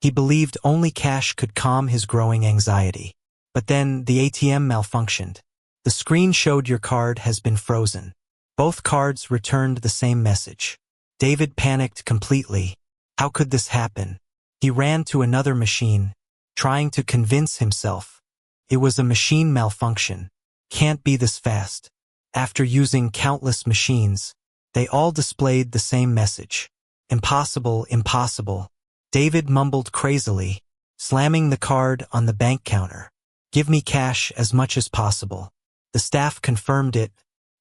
He believed only cash could calm his growing anxiety. But then the ATM malfunctioned. The screen showed your card has been frozen. Both cards returned the same message. David panicked completely. How could this happen? He ran to another machine, trying to convince himself. It was a machine malfunction. Can't be this fast. After using countless machines, they all displayed the same message. Impossible, impossible. David mumbled crazily, slamming the card on the bank counter. "Give me cash as much as possible." The staff confirmed it,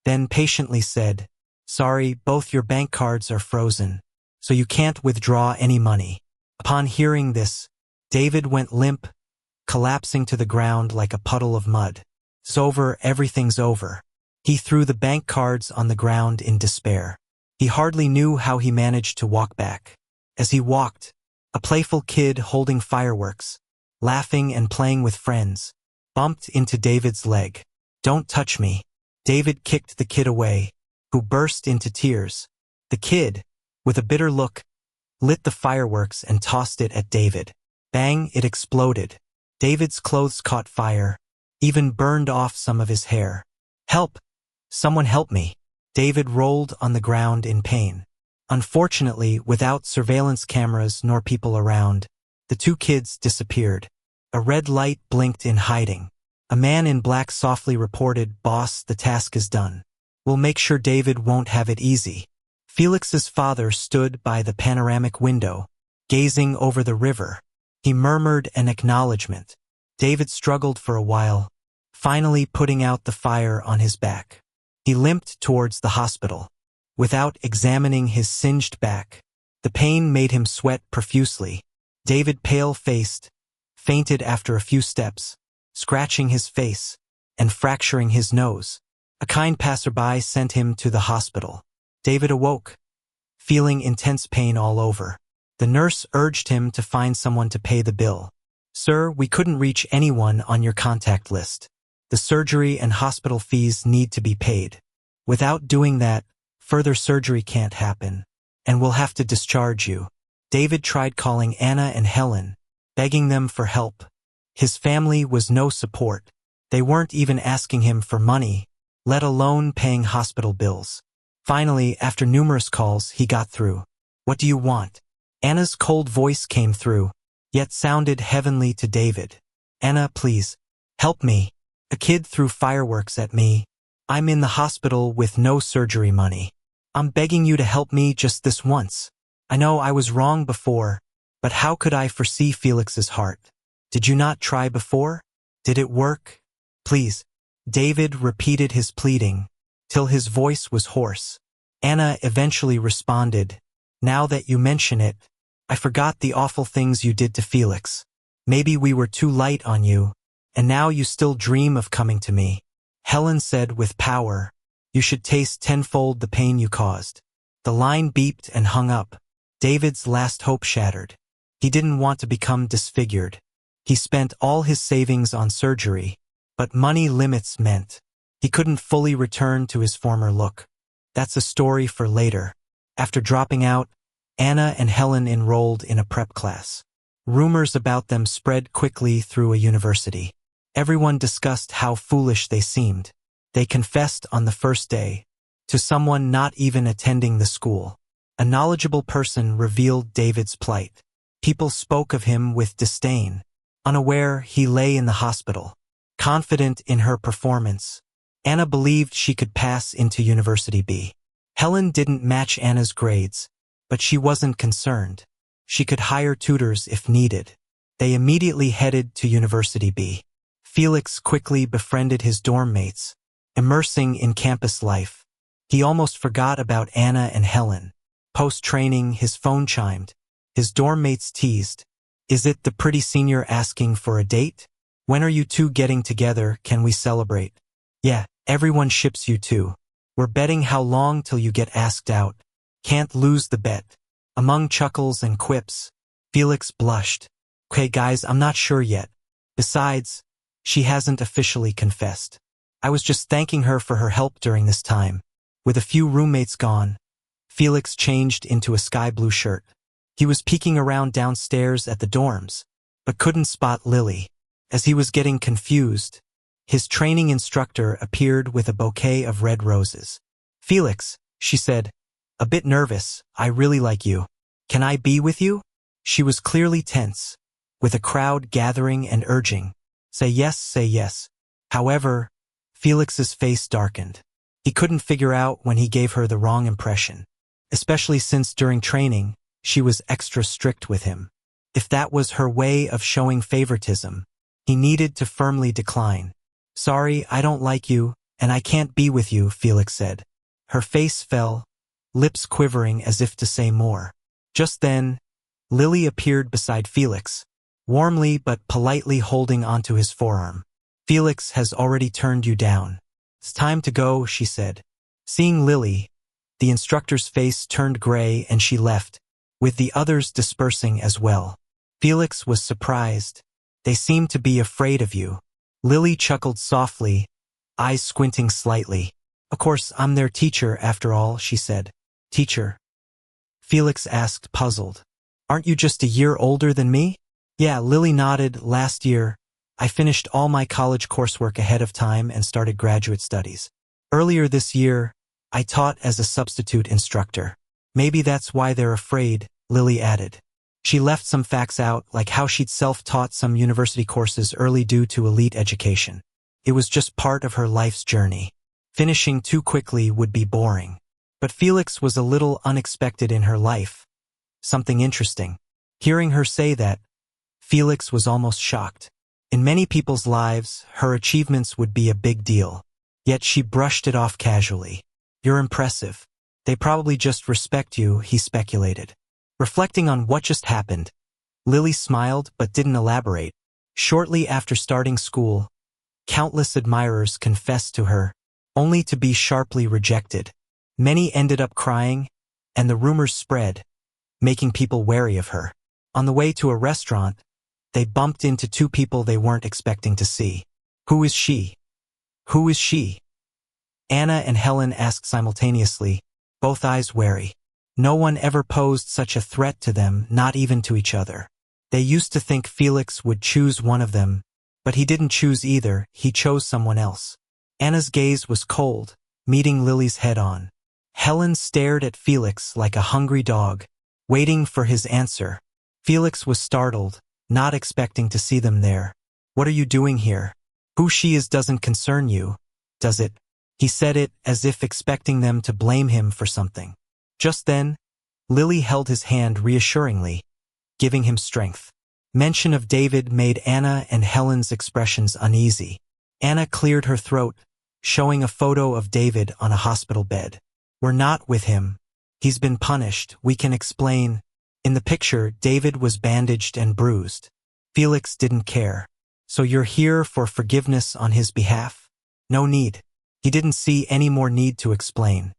then patiently said, "Sorry, both your bank cards are frozen, so you can't withdraw any money." Upon hearing this, David went limp, collapsing to the ground like a puddle of mud. "It's over, everything's over." He threw the bank cards on the ground in despair. He hardly knew how he managed to walk back. As he walked, a playful kid holding fireworks, laughing and playing with friends, bumped into David's leg. "Don't touch me." David kicked the kid away, who burst into tears. The kid, with a bitter look, lit the fireworks and tossed it at David. Bang, it exploded. David's clothes caught fire, even burned off some of his hair. "Help! Someone help me!" David rolled on the ground in pain. Unfortunately, without surveillance cameras nor people around, the two kids disappeared. A red light blinked in hiding. A man in black softly reported, "Boss, the task is done. We'll make sure David won't have it easy." Felix's father stood by the panoramic window, gazing over the river. He murmured an acknowledgement. David struggled for a while, finally putting out the fire on his back. He limped towards the hospital, without examining his singed back. The pain made him sweat profusely. David, pale-faced, fainted after a few steps, scratching his face and fracturing his nose. A kind passerby sent him to the hospital. David awoke, feeling intense pain all over. The nurse urged him to find someone to pay the bill. "Sir, we couldn't reach anyone on your contact list. The surgery and hospital fees need to be paid. Without doing that, further surgery can't happen, and we'll have to discharge you." David tried calling Anna and Helen, begging them for help. His family was no support. They weren't even asking him for money, let alone paying hospital bills. Finally, after numerous calls, he got through. "What do you want?" Anna's cold voice came through, yet sounded heavenly to David. "Anna, please, help me. A kid threw fireworks at me. I'm in the hospital with no surgery money. I'm begging you to help me just this once. I know I was wrong before, but how could I foresee Felix's heart? Did you not try before? Did it work? Please." David repeated his pleading, till his voice was hoarse. Anna eventually responded, "Now that you mention it, I forgot the awful things you did to Felix. Maybe we were too light on you, and now you still dream of coming to me." Helen said with power, "You should taste tenfold the pain you caused." The line beeped and hung up. David's last hope shattered. He didn't want to become disfigured. He spent all his savings on surgery, but money limits meant he couldn't fully return to his former look. That's a story for later. After dropping out, Anna and Helen enrolled in a prep class. Rumors about them spread quickly through a university. Everyone discussed how foolish they seemed. They confessed on the first day, to someone not even attending the school. A knowledgeable person revealed David's plight. People spoke of him with disdain. Unaware, he lay in the hospital. Confident in her performance, Anna believed she could pass into University B. Helen didn't match Anna's grades, but she wasn't concerned. She could hire tutors if needed. They immediately headed to University B. Felix quickly befriended his dorm mates, immersing in campus life. He almost forgot about Anna and Helen. Post-training, his phone chimed. His dorm mates teased, "Is it the pretty senior asking for a date? When are you two getting together? Can we celebrate?" "Yeah, everyone ships you two. We're betting how long till you get asked out. Can't lose the bet." Among chuckles and quips, Felix blushed. "Okay guys, I'm not sure yet. Besides, she hasn't officially confessed. I was just thanking her for her help during this time." With a few roommates gone, Felix changed into a sky blue shirt. He was peeking around downstairs at the dorms, but couldn't spot Lily. As he was getting confused, his training instructor appeared with a bouquet of red roses. "Felix," she said, a bit nervous, "I really like you. Can I be with you?" She was clearly tense, with a crowd gathering and urging, "Say yes, say yes." However, Felix's face darkened. He couldn't figure out when he gave her the wrong impression, especially since during training, she was extra strict with him. If that was her way of showing favoritism, he needed to firmly decline. "Sorry, I don't like you, and I can't be with you," Felix said. Her face fell, lips quivering as if to say more. Just then, Lily appeared beside Felix, warmly but politely holding onto his forearm. "Felix has already turned you down. It's time to go," she said. Seeing Lily, the instructor's face turned gray and she left, with the others dispersing as well. Felix was surprised. "They seem to be afraid of you." Lily chuckled softly, eyes squinting slightly. "Of course, I'm their teacher after all," she said. "Teacher?" Felix asked, puzzled. "Aren't you just a year older than me?" "Yeah," Lily nodded. "Last year, I finished all my college coursework ahead of time and started graduate studies. Earlier this year, I taught as a substitute instructor. Maybe that's why they're afraid," Lily added. She left some facts out, like how she'd self-taught some university courses early due to elite education. It was just part of her life's journey. Finishing too quickly would be boring. But Felix was a little unexpected in her life. Something interesting. Hearing her say that, Felix was almost shocked. In many people's lives, her achievements would be a big deal. Yet she brushed it off casually. "You're impressive. They probably just respect you," he speculated. Reflecting on what just happened, Lily smiled but didn't elaborate. Shortly after starting school, countless admirers confessed to her, only to be sharply rejected. Many ended up crying, and the rumors spread, making people wary of her. On the way to a restaurant, they bumped into two people they weren't expecting to see. "Who is she? Who is she?" Anna and Helen asked simultaneously, both eyes wary. No one ever posed such a threat to them, not even to each other. They used to think Felix would choose one of them, but he didn't choose either, he chose someone else. Anna's gaze was cold, meeting Lily's head-on. Helen stared at Felix like a hungry dog, waiting for his answer. Felix was startled, not expecting to see them there. "What are you doing here? Who she is doesn't concern you, does it?" He said it as if expecting them to blame him for something. Just then, Lily held his hand reassuringly, giving him strength. Mention of David made Anna and Helen's expressions uneasy. Anna cleared her throat, showing a photo of David on a hospital bed. "We're not with him. He's been punished, we can explain." In the picture, David was bandaged and bruised. Felix didn't care. "So you're here for forgiveness on his behalf?" "No need." He didn't see any more need to explain.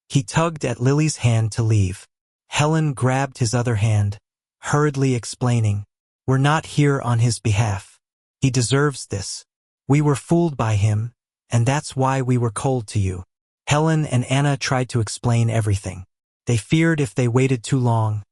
He tugged at Lily's hand to leave. Helen grabbed his other hand, hurriedly explaining, "We're not here on his behalf. He deserves this. We were fooled by him, and that's why we were cold to you." Helen and Anna tried to explain everything. They feared if they waited too long,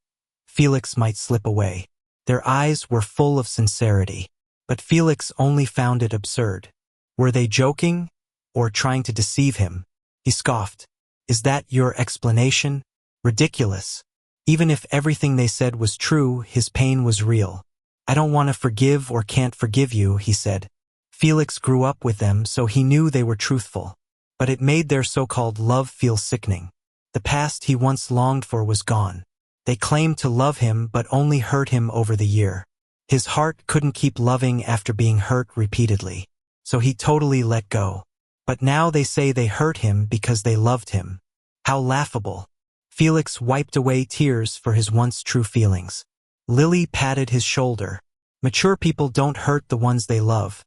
Felix might slip away. Their eyes were full of sincerity, but Felix only found it absurd. Were they joking, or trying to deceive him? He scoffed. "Is that your explanation? Ridiculous." Even if everything they said was true, his pain was real. "I don't want to forgive or can't forgive you," he said. Felix grew up with them, so he knew they were truthful. But it made their so-called love feel sickening. The past he once longed for was gone. They claimed to love him but only hurt him over the year. His heart couldn't keep loving after being hurt repeatedly, so he totally let go. But now they say they hurt him because they loved him. How laughable. Felix wiped away tears for his once true feelings. Lily patted his shoulder. "Mature people don't hurt the ones they love,"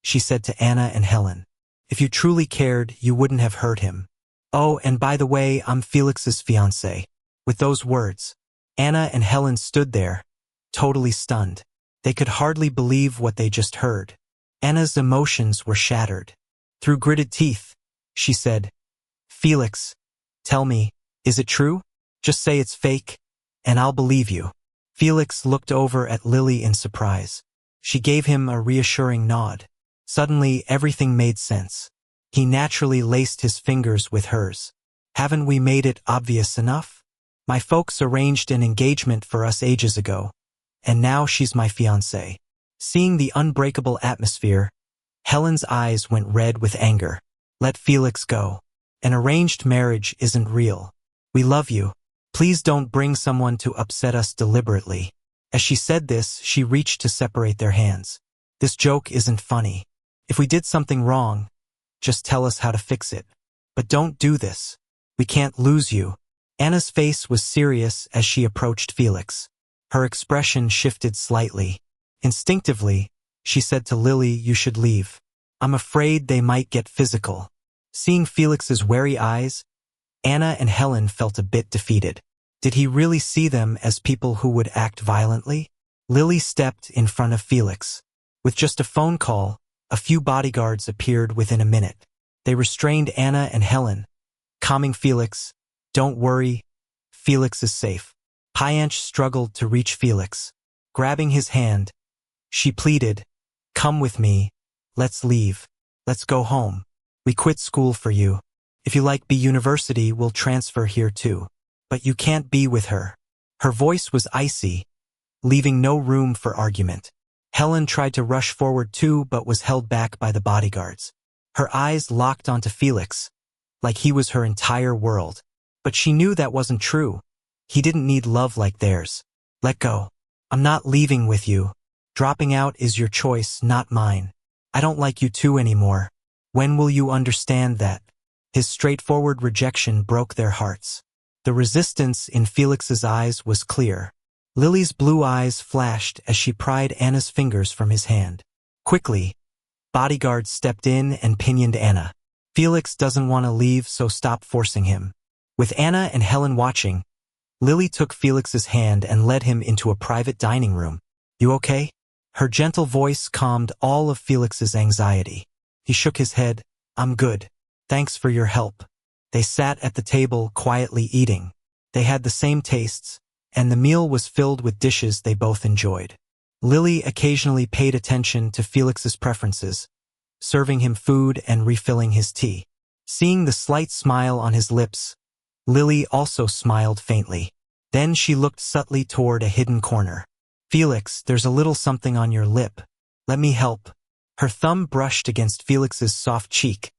she said to Anna and Helen. "If you truly cared, you wouldn't have hurt him. Oh, and by the way, I'm Felix's fiancé." With those words, Anna and Helen stood there, totally stunned. They could hardly believe what they just heard. Anna's emotions were shattered. Through gritted teeth, she said, "Felix, tell me, is it true? Just say it's fake, and I'll believe you." Felix looked over at Lily in surprise. She gave him a reassuring nod. Suddenly, everything made sense. He naturally laced his fingers with hers. "Haven't we made it obvious enough? My folks arranged an engagement for us ages ago, and now she's my fiancée." Seeing the unbreakable atmosphere, Helen's eyes went red with anger. "Let Felix go. An arranged marriage isn't real. We love you. Please don't bring someone to upset us deliberately." As she said this, she reached to separate their hands. This joke isn't funny. If we did something wrong, just tell us how to fix it. But don't do this. We can't lose you. Anna's face was serious as she approached Felix. Her expression shifted slightly. Instinctively, she said to Lily, "You should leave. I'm afraid they might get physical." Seeing Felix's wary eyes, Anna and Helen felt a bit defeated. Did he really see them as people who would act violently? Lily stepped in front of Felix. With just a phone call, a few bodyguards appeared within a minute. They restrained Anna and Helen, calming Felix. "Don't worry, Felix is safe." Hyanch struggled to reach Felix. Grabbing his hand, she pleaded, "Come with me. Let's leave. Let's go home. We quit school for you. If you like B University, we'll transfer here too. But you can't be with her." Her voice was icy, leaving no room for argument. Helen tried to rush forward too, but was held back by the bodyguards. Her eyes locked onto Felix, like he was her entire world. But she knew that wasn't true. He didn't need love like theirs. "Let go. I'm not leaving with you. Dropping out is your choice, not mine. I don't like you two anymore. When will you understand that?" His straightforward rejection broke their hearts. The resistance in Felix's eyes was clear. Lily's blue eyes flashed as she pried Anna's fingers from his hand. Quickly, bodyguards stepped in and pinioned Anna. "Felix doesn't want to leave, so stop forcing him." With Anna and Helen watching, Lily took Felix's hand and led him into a private dining room. "You okay?" Her gentle voice calmed all of Felix's anxiety. He shook his head. "I'm good. Thanks for your help." They sat at the table quietly eating. They had the same tastes, and the meal was filled with dishes they both enjoyed. Lily occasionally paid attention to Felix's preferences, serving him food and refilling his tea. Seeing the slight smile on his lips, Lily also smiled faintly. Then she looked subtly toward a hidden corner. "Felix, there's a little something on your lip. Let me help." Her thumb brushed against Felix's soft cheek,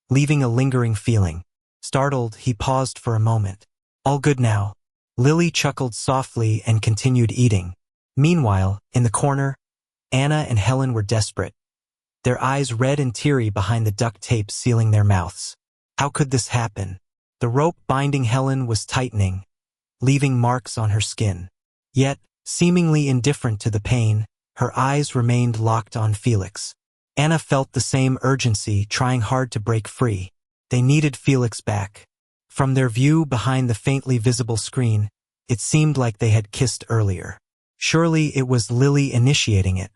leaving a lingering feeling. Startled, he paused for a moment. "All good now." Lily chuckled softly and continued eating. Meanwhile, in the corner, Anna and Helen were desperate, their eyes red and teary behind the duct tape sealing their mouths. How could this happen? The rope binding Helen was tightening, leaving marks on her skin. Yet, seemingly indifferent to the pain, her eyes remained locked on Felix. Anna felt the same urgency, trying hard to break free. They needed Felix back. From their view behind the faintly visible screen, it seemed like they had kissed earlier. Surely it was Lily initiating it.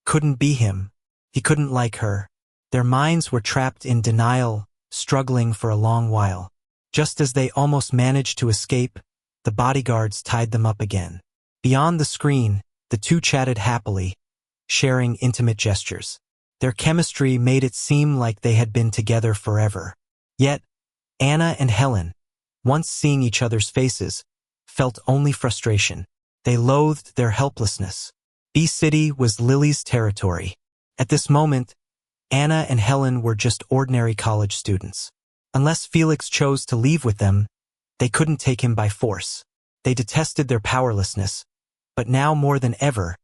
Couldn't be him. He couldn't like her. Their minds were trapped in denial, struggling for a long while. Just as they almost managed to escape, the bodyguards tied them up again. Beyond the screen, the two chatted happily, sharing intimate gestures. Their chemistry made it seem like they had been together forever. Yet, Anna and Helen, once seeing each other's faces, felt only frustration. They loathed their helplessness. B-City was Lily's territory. At this moment, Anna and Helen were just ordinary college students. Unless Felix chose to leave with them, they couldn't take him by force. They detested their powerlessness, but now more than ever,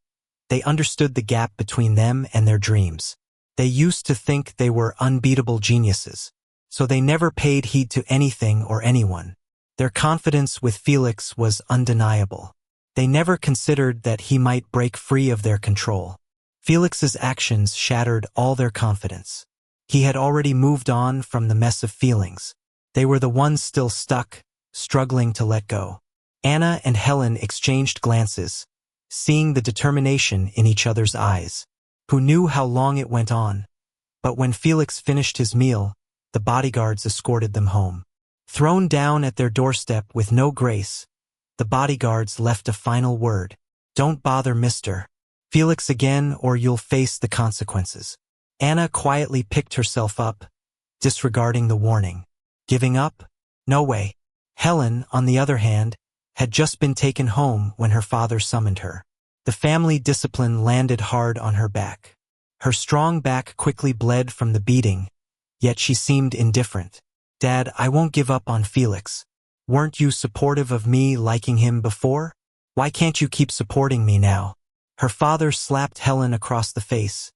they understood the gap between them and their dreams. They used to think they were unbeatable geniuses, so they never paid heed to anything or anyone. Their confidence with Felix was undeniable. They never considered that he might break free of their control. Felix's actions shattered all their confidence. He had already moved on from the mess of feelings. They were the ones still stuck, struggling to let go. Anna and Helen exchanged glances, seeing the determination in each other's eyes. Who knew how long it went on? But when Felix finished his meal, the bodyguards escorted them home. Thrown down at their doorstep with no grace, the bodyguards left a final word. "Don't bother, mister. Felix again or you'll face the consequences." Anna quietly picked herself up, disregarding the warning. Giving up? No way. Helen, on the other hand, had just been taken home when her father summoned her. The family discipline landed hard on her back. Her strong back quickly bled from the beating, yet she seemed indifferent. "Dad, I won't give up on Felix. Weren't you supportive of me liking him before?" Why can't you keep supporting me now? Her father slapped Helen across the face,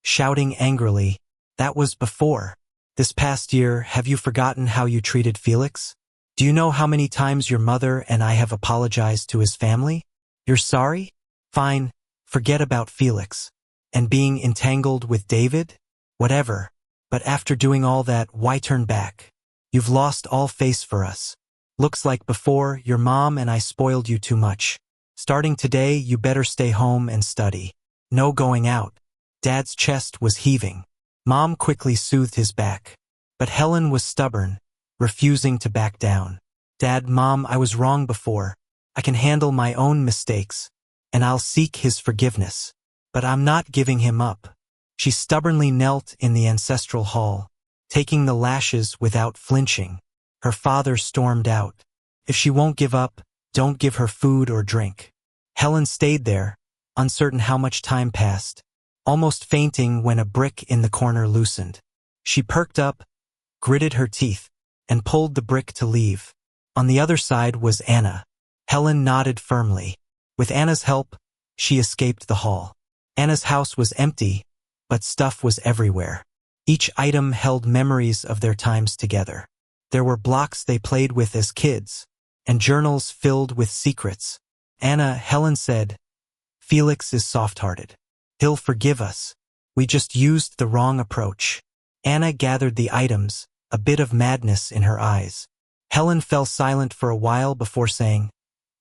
shouting angrily, "That was before. This past year, have you forgotten how you treated Felix? Do you know how many times your mother and I have apologized to his family? You're sorry? Fine, forget about Felix. And being entangled with David? Whatever. But after doing all that, why turn back? You've lost all face for us. Looks like before, your mom and I spoiled you too much. Starting today, you better stay home and study. No going out." Dad's chest was heaving. Mom quickly soothed his back. But Helen was stubborn, refusing to back down. "Dad, Mom, I was wrong before. I can handle my own mistakes, and I'll seek his forgiveness. But I'm not giving him up." She stubbornly knelt in the ancestral hall, taking the lashes without flinching. Her father stormed out. "If she won't give up, don't give her food or drink." Helen stayed there, uncertain how much time passed, almost fainting when a brick in the corner loosened. She perked up, gritted her teeth, and pulled the brick to leave. On the other side was Anna. Helen nodded firmly. With Anna's help, she escaped the hall. Anna's house was empty, but stuff was everywhere. Each item held memories of their times together. There were blocks they played with as kids, and journals filled with secrets. Helen said, "Felix is soft-hearted. He'll forgive us. We just used the wrong approach." Anna gathered the items, a bit of madness in her eyes. Helen fell silent for a while before saying,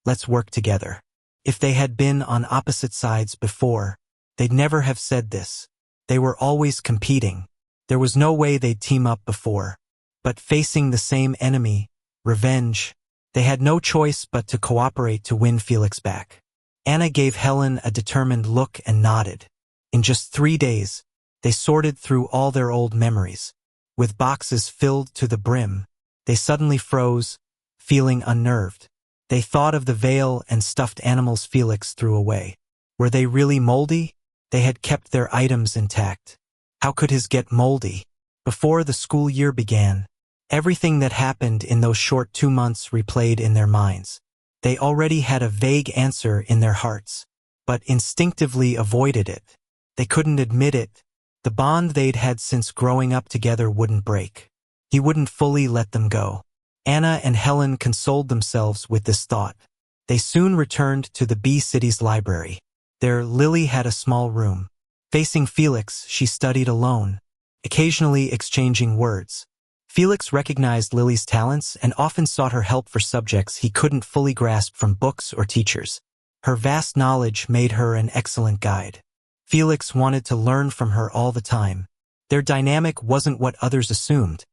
"Let's work together." If they had been on opposite sides before, they'd never have said this. They were always competing. There was no way they'd team up before. But facing the same enemy, revenge, they had no choice but to cooperate to win Felix back. Anna gave Helen a determined look and nodded. In just 3 days, they sorted through all their old memories. With boxes filled to the brim, they suddenly froze, feeling unnerved. They thought of the veil and stuffed animals Felix threw away. Were they really moldy? They had kept their items intact. How could his get moldy? Before the school year began, everything that happened in those short 2 months replayed in their minds. They already had a vague answer in their hearts, but instinctively avoided it. They couldn't admit it. The bond they'd had since growing up together wouldn't break. He wouldn't fully let them go. Anna and Helen consoled themselves with this thought. They soon returned to the B City's library. There, Lily had a small room. Facing Felix, she studied alone, occasionally exchanging words. Felix recognized Lily's talents and often sought her help for subjects he couldn't fully grasp from books or teachers. Her vast knowledge made her an excellent guide. Felix wanted to learn from her all the time. Their dynamic wasn't what others assumed,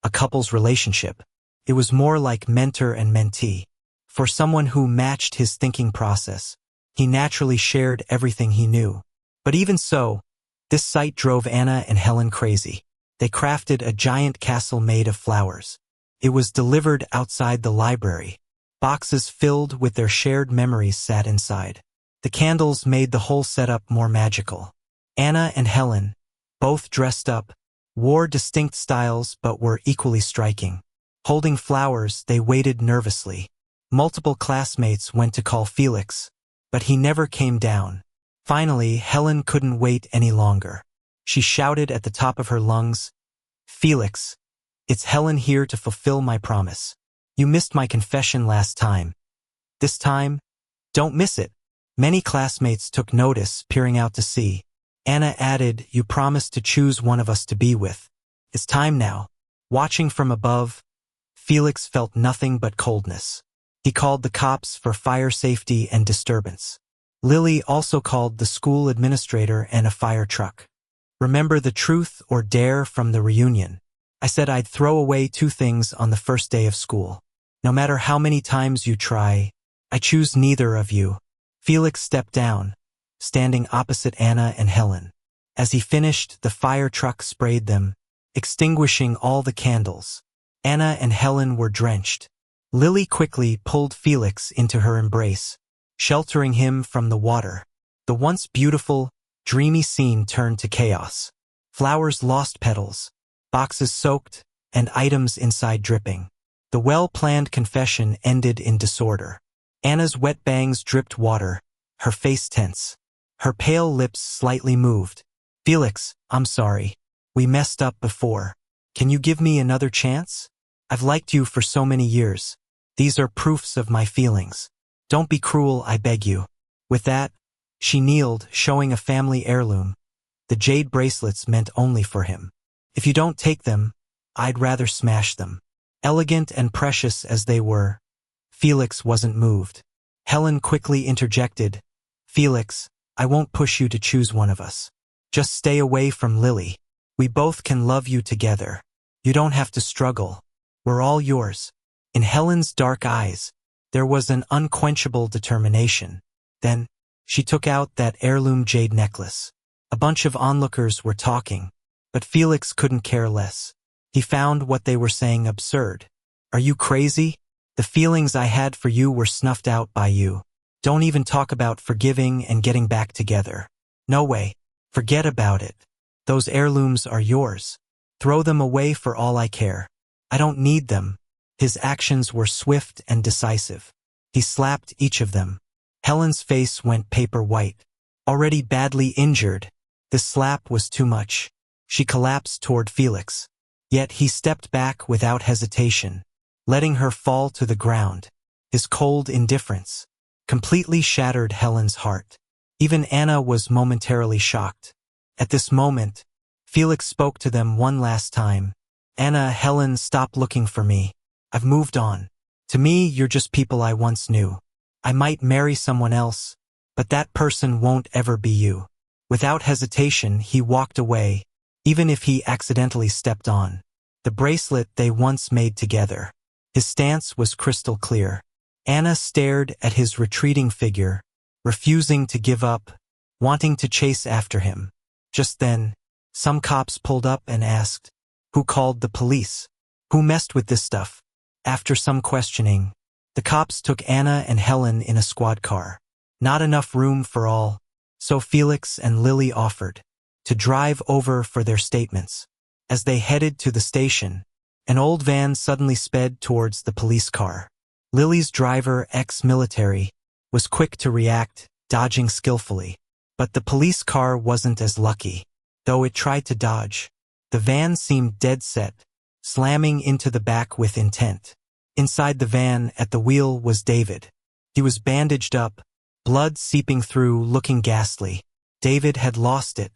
a couple's relationship. It was more like mentor and mentee. For someone who matched his thinking process, he naturally shared everything he knew. But even so, this sight drove Anna and Helen crazy. They crafted a giant castle made of flowers. It was delivered outside the library. Boxes filled with their shared memories sat inside. The candles made the whole setup more magical. Anna and Helen, both dressed up, wore distinct styles but were equally striking. Holding flowers, they waited nervously. Multiple classmates went to call Felix, but he never came down. Finally, Helen couldn't wait any longer. She shouted at the top of her lungs, "Felix, it's Helen here to fulfill my promise. You missed my confession last time. This time, don't miss it." Many classmates took notice, peering out to see. Anna added, "You promised to choose one of us to be with. It's time now." Watching from above, Felix felt nothing but coldness. He called the cops for fire safety and disturbance. Lily also called the school administrator and a fire truck. "Remember the truth or dare from the reunion. I said I'd throw away 2 things on the first day of school. No matter how many times you try, I choose neither of you." Felix stepped down, standing opposite Anna and Helen. As he finished, the fire truck sprayed them, extinguishing all the candles. Anna and Helen were drenched. Lily quickly pulled Felix into her embrace, sheltering him from the water. The once beautiful, dreamy scene turned to chaos. Flowers lost petals, boxes soaked, and items inside dripping. The well-planned confession ended in disorder. Anna's wet bangs dripped water, her face tense. Her pale lips slightly moved. Felix, I'm sorry. We messed up before. Can you give me another chance? I've liked you for so many years. These are proofs of my feelings. Don't be cruel, I beg you. With that, she kneeled, showing a family heirloom. The jade bracelets meant only for him. If you don't take them, I'd rather smash them. Elegant and precious as they were, Felix wasn't moved. Helen quickly interjected, Felix, I won't push you to choose one of us. Just stay away from Lily. We both can love you together. You don't have to struggle. We're all yours. In Helen's dark eyes, there was an unquenchable determination. Then, she took out that heirloom jade necklace. A bunch of onlookers were talking, but Felix couldn't care less. He found what they were saying absurd. Are you crazy? The feelings I had for you were snuffed out by you. Don't even talk about forgiving and getting back together. No way. Forget about it. Those heirlooms are yours. Throw them away for all I care. I don't need them. His actions were swift and decisive. He slapped each of them. Helen's face went paper white. Already badly injured, the slap was too much. She collapsed toward Felix. Yet he stepped back without hesitation, letting her fall to the ground. His cold indifference completely shattered Helen's heart. Even Anna was momentarily shocked. At this moment, Felix spoke to them one last time. Anna, Helen, stop looking for me. I've moved on. To me, you're just people I once knew. I might marry someone else, but that person won't ever be you. Without hesitation, he walked away, even if he accidentally stepped on the bracelet they once made together. His stance was crystal clear. Anna stared at his retreating figure, refusing to give up, wanting to chase after him. Just then, some cops pulled up and asked, "Who called the police? Who messed with this stuff?" After some questioning, the cops took Anna and Helen in a squad car. Not enough room for all, so Felix and Lily offered to drive over for their statements. As they headed to the station, an old van suddenly sped towards the police car. Lily's driver, ex-military, was quick to react, dodging skillfully. But the police car wasn't as lucky. Though it tried to dodge, the van seemed dead set, slamming into the back with intent. Inside the van, at the wheel, was David. He was bandaged up, blood seeping through, looking ghastly. David had lost it.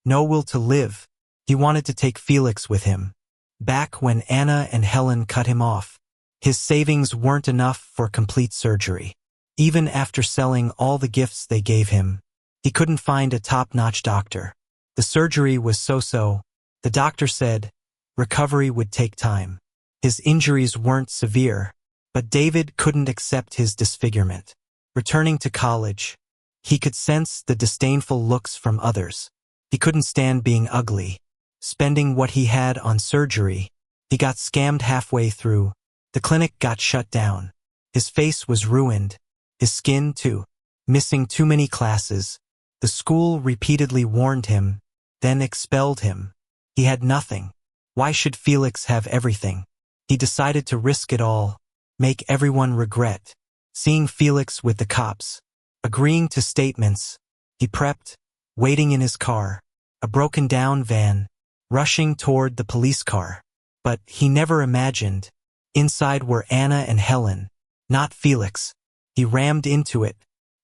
No will to live. He wanted to take Felix with him. Back when Anna and Helen cut him off, his savings weren't enough for complete surgery. Even after selling all the gifts they gave him, he couldn't find a top-notch doctor. The surgery was so-so. The doctor said recovery would take time. His injuries weren't severe, but David couldn't accept his disfigurement. Returning to college, he could sense the disdainful looks from others. He couldn't stand being ugly. Spending what he had on surgery, he got scammed halfway through. The clinic got shut down. His face was ruined. His skin, too. Missing too many classes. The school repeatedly warned him, then expelled him. He had nothing. Why should Felix have everything? He decided to risk it all, make everyone regret. Seeing Felix with the cops, agreeing to statements, he prepped, waiting in his car, a broken-down van, rushing toward the police car. But he never imagined, inside were Anna and Helen, not Felix. He rammed into it,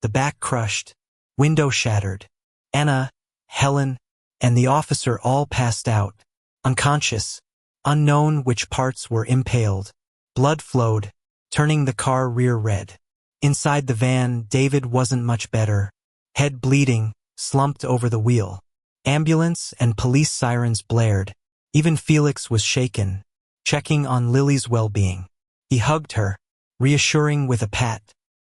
the back crushed, window shattered. Anna, Helen, and the officer all passed out, unconscious, unknown which parts were impaled. Blood flowed, turning the car rear red. Inside the van, David wasn't much better, head bleeding, slumped over the wheel. Ambulance and police sirens blared. Even Felix was shaken, checking on Lily's well-being. He hugged her, reassuring with a pat.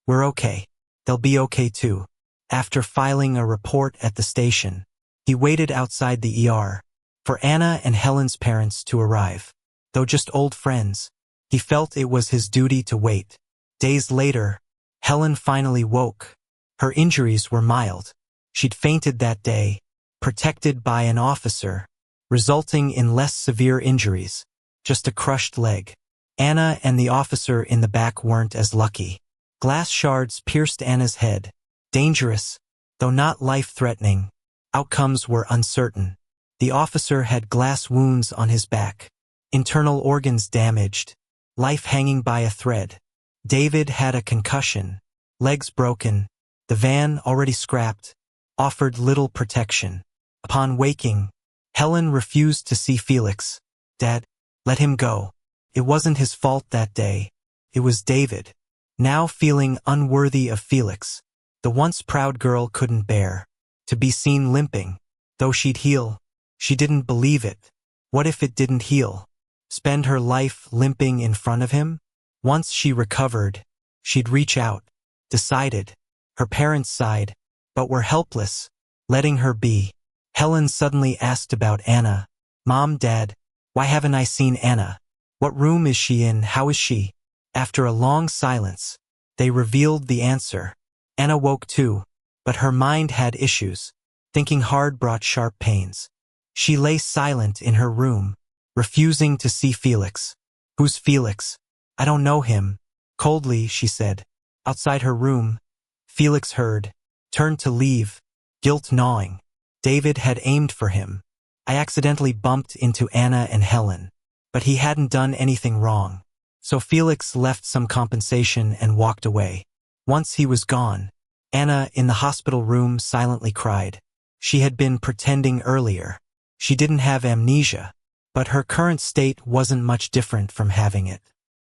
"We're okay. They'll be okay too." After filing a report at the station, he waited outside the ER for Anna and Helen's parents to arrive. Though just old friends, he felt it was his duty to wait. Days later, Helen finally woke. Her injuries were mild. She'd fainted that day, protected by an officer, resulting in less severe injuries, just a crushed leg. Anna and the officer in the back weren't as lucky. Glass shards pierced Anna's head. Dangerous, though not life-threatening. Outcomes were uncertain. The officer had glass wounds on his back. Internal organs damaged. Life hanging by a thread. David had a concussion. Legs broken. The van, already scrapped, offered little protection. Upon waking, Helen refused to see Felix. Dad, let him go. It wasn't his fault that day. It was David. Now feeling unworthy of Felix, the once proud girl couldn't bear to be seen limping. Though she'd heal, she didn't believe it. What if it didn't heal? Spend her life limping in front of him? Once she recovered, she'd reach out. Decided. Her parents sighed, but were helpless, letting her be. Helen suddenly asked about Anna. Mom, Dad, why haven't I seen Anna? What room is she in? How is she? After a long silence, they revealed the answer. Anna woke too, but her mind had issues. Thinking hard brought sharp pains. She lay silent in her room, refusing to see Felix. Who's Felix? I don't know him. Coldly, she said. Outside her room, Felix heard, turned to leave, guilt gnawing. David had aimed for him. I accidentally bumped into Anna and Helen, but he hadn't done anything wrong. So Felix left some compensation and walked away. Once he was gone, Anna in the hospital room silently cried. She had been pretending earlier. She didn't have amnesia, but her current state wasn't much different from having it.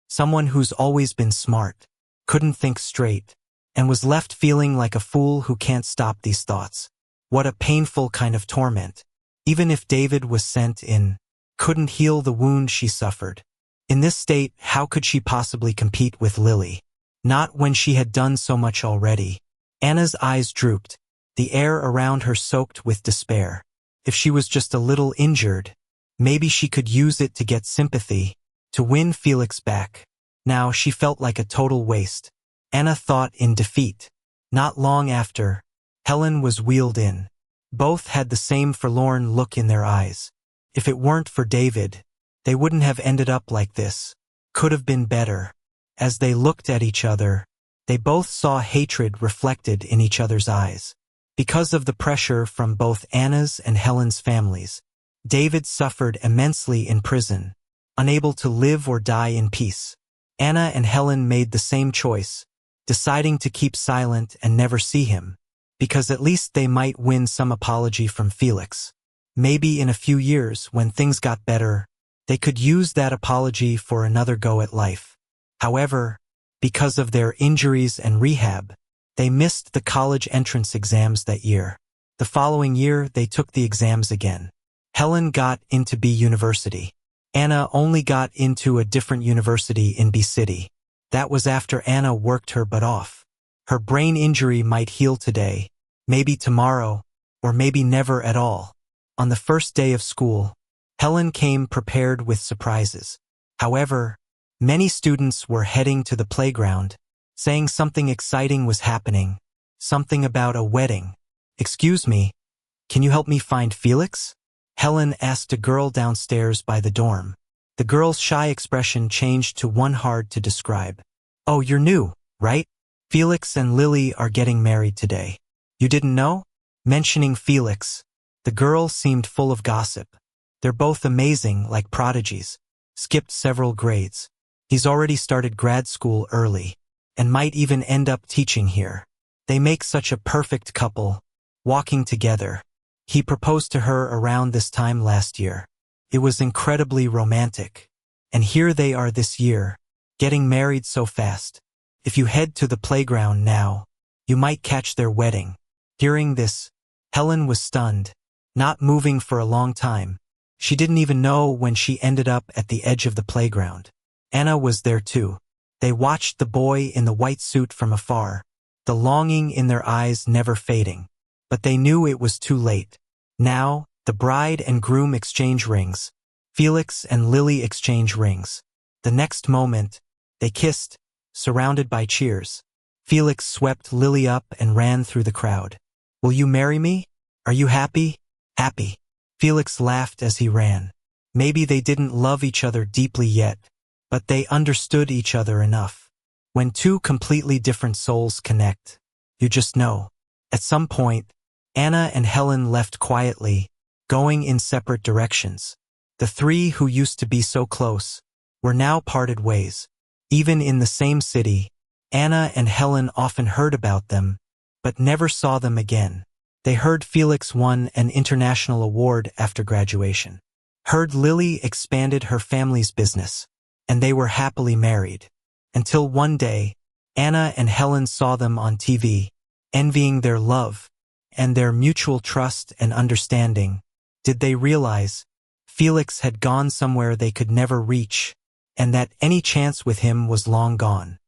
Someone who's always been smart, couldn't think straight, and was left feeling like a fool who can't stop these thoughts. What a painful kind of torment. Even if David was sent in, couldn't heal the wound she suffered. In this state, how could she possibly compete with Lily? Not when she had done so much already. Anna's eyes drooped, the air around her soaked with despair. If she was just a little injured, maybe she could use it to get sympathy, to win Felix back. Now she felt like a total waste. Anna thought in defeat. Not long after, Helen was wheeled in. Both had the same forlorn look in their eyes. If it weren't for David, they wouldn't have ended up like this. Could have been better. As they looked at each other, they both saw hatred reflected in each other's eyes. Because of the pressure from both Anna's and Helen's families, David suffered immensely in prison, unable to live or die in peace. Anna and Helen made the same choice, deciding to keep silent and never see him, because at least they might win some apology from Felix. Maybe in a few years, when things got better, they could use that apology for another go at life. However, because of their injuries and rehab, they missed the college entrance exams that year. The following year, they took the exams again. Helen got into B University. Anna only got into a different university in B City. That was after Anna worked her butt off. Her brain injury might heal today, maybe tomorrow, or maybe never at all. On the first day of school, Helen came prepared with surprises. However, many students were heading to the playground, saying something exciting was happening, something about a wedding. Excuse me, can you help me find Felix? Helen asked a girl downstairs by the dorm. The girl's shy expression changed to one hard to describe. Oh, you're new, right? Felix and Lily are getting married today. You didn't know? Mentioning Felix, the girl seemed full of gossip. They're both amazing, like prodigies. Skipped several grades. He's already started grad school early, and might even end up teaching here. They make such a perfect couple, walking together. He proposed to her around this time last year. It was incredibly romantic. And here they are this year, getting married so fast. If you head to the playground now, you might catch their wedding. Hearing this, Helen was stunned, not moving for a long time. She didn't even know when she ended up at the edge of the playground. Anna was there too. They watched the boy in the white suit from afar, the longing in their eyes never fading. But they knew it was too late. Now, the bride and groom exchange rings. Felix and Lily exchange rings. The next moment, they kissed, surrounded by cheers. Felix swept Lily up and ran through the crowd. Will you marry me? Are you happy? Happy. Felix laughed as he ran. Maybe they didn't love each other deeply yet, but they understood each other enough. When two completely different souls connect, you just know. At some point, Anna and Helen left quietly, going in separate directions. The three who used to be so close were now parted ways. Even in the same city, Anna and Helen often heard about them, but never saw them again. They heard Felix won an international award after graduation. Heard Lily expanded her family's business, and they were happily married. Until one day, Anna and Helen saw them on TV, envying their love and their mutual trust and understanding. Did they realize Felix had gone somewhere they could never reach, and that any chance with him was long gone?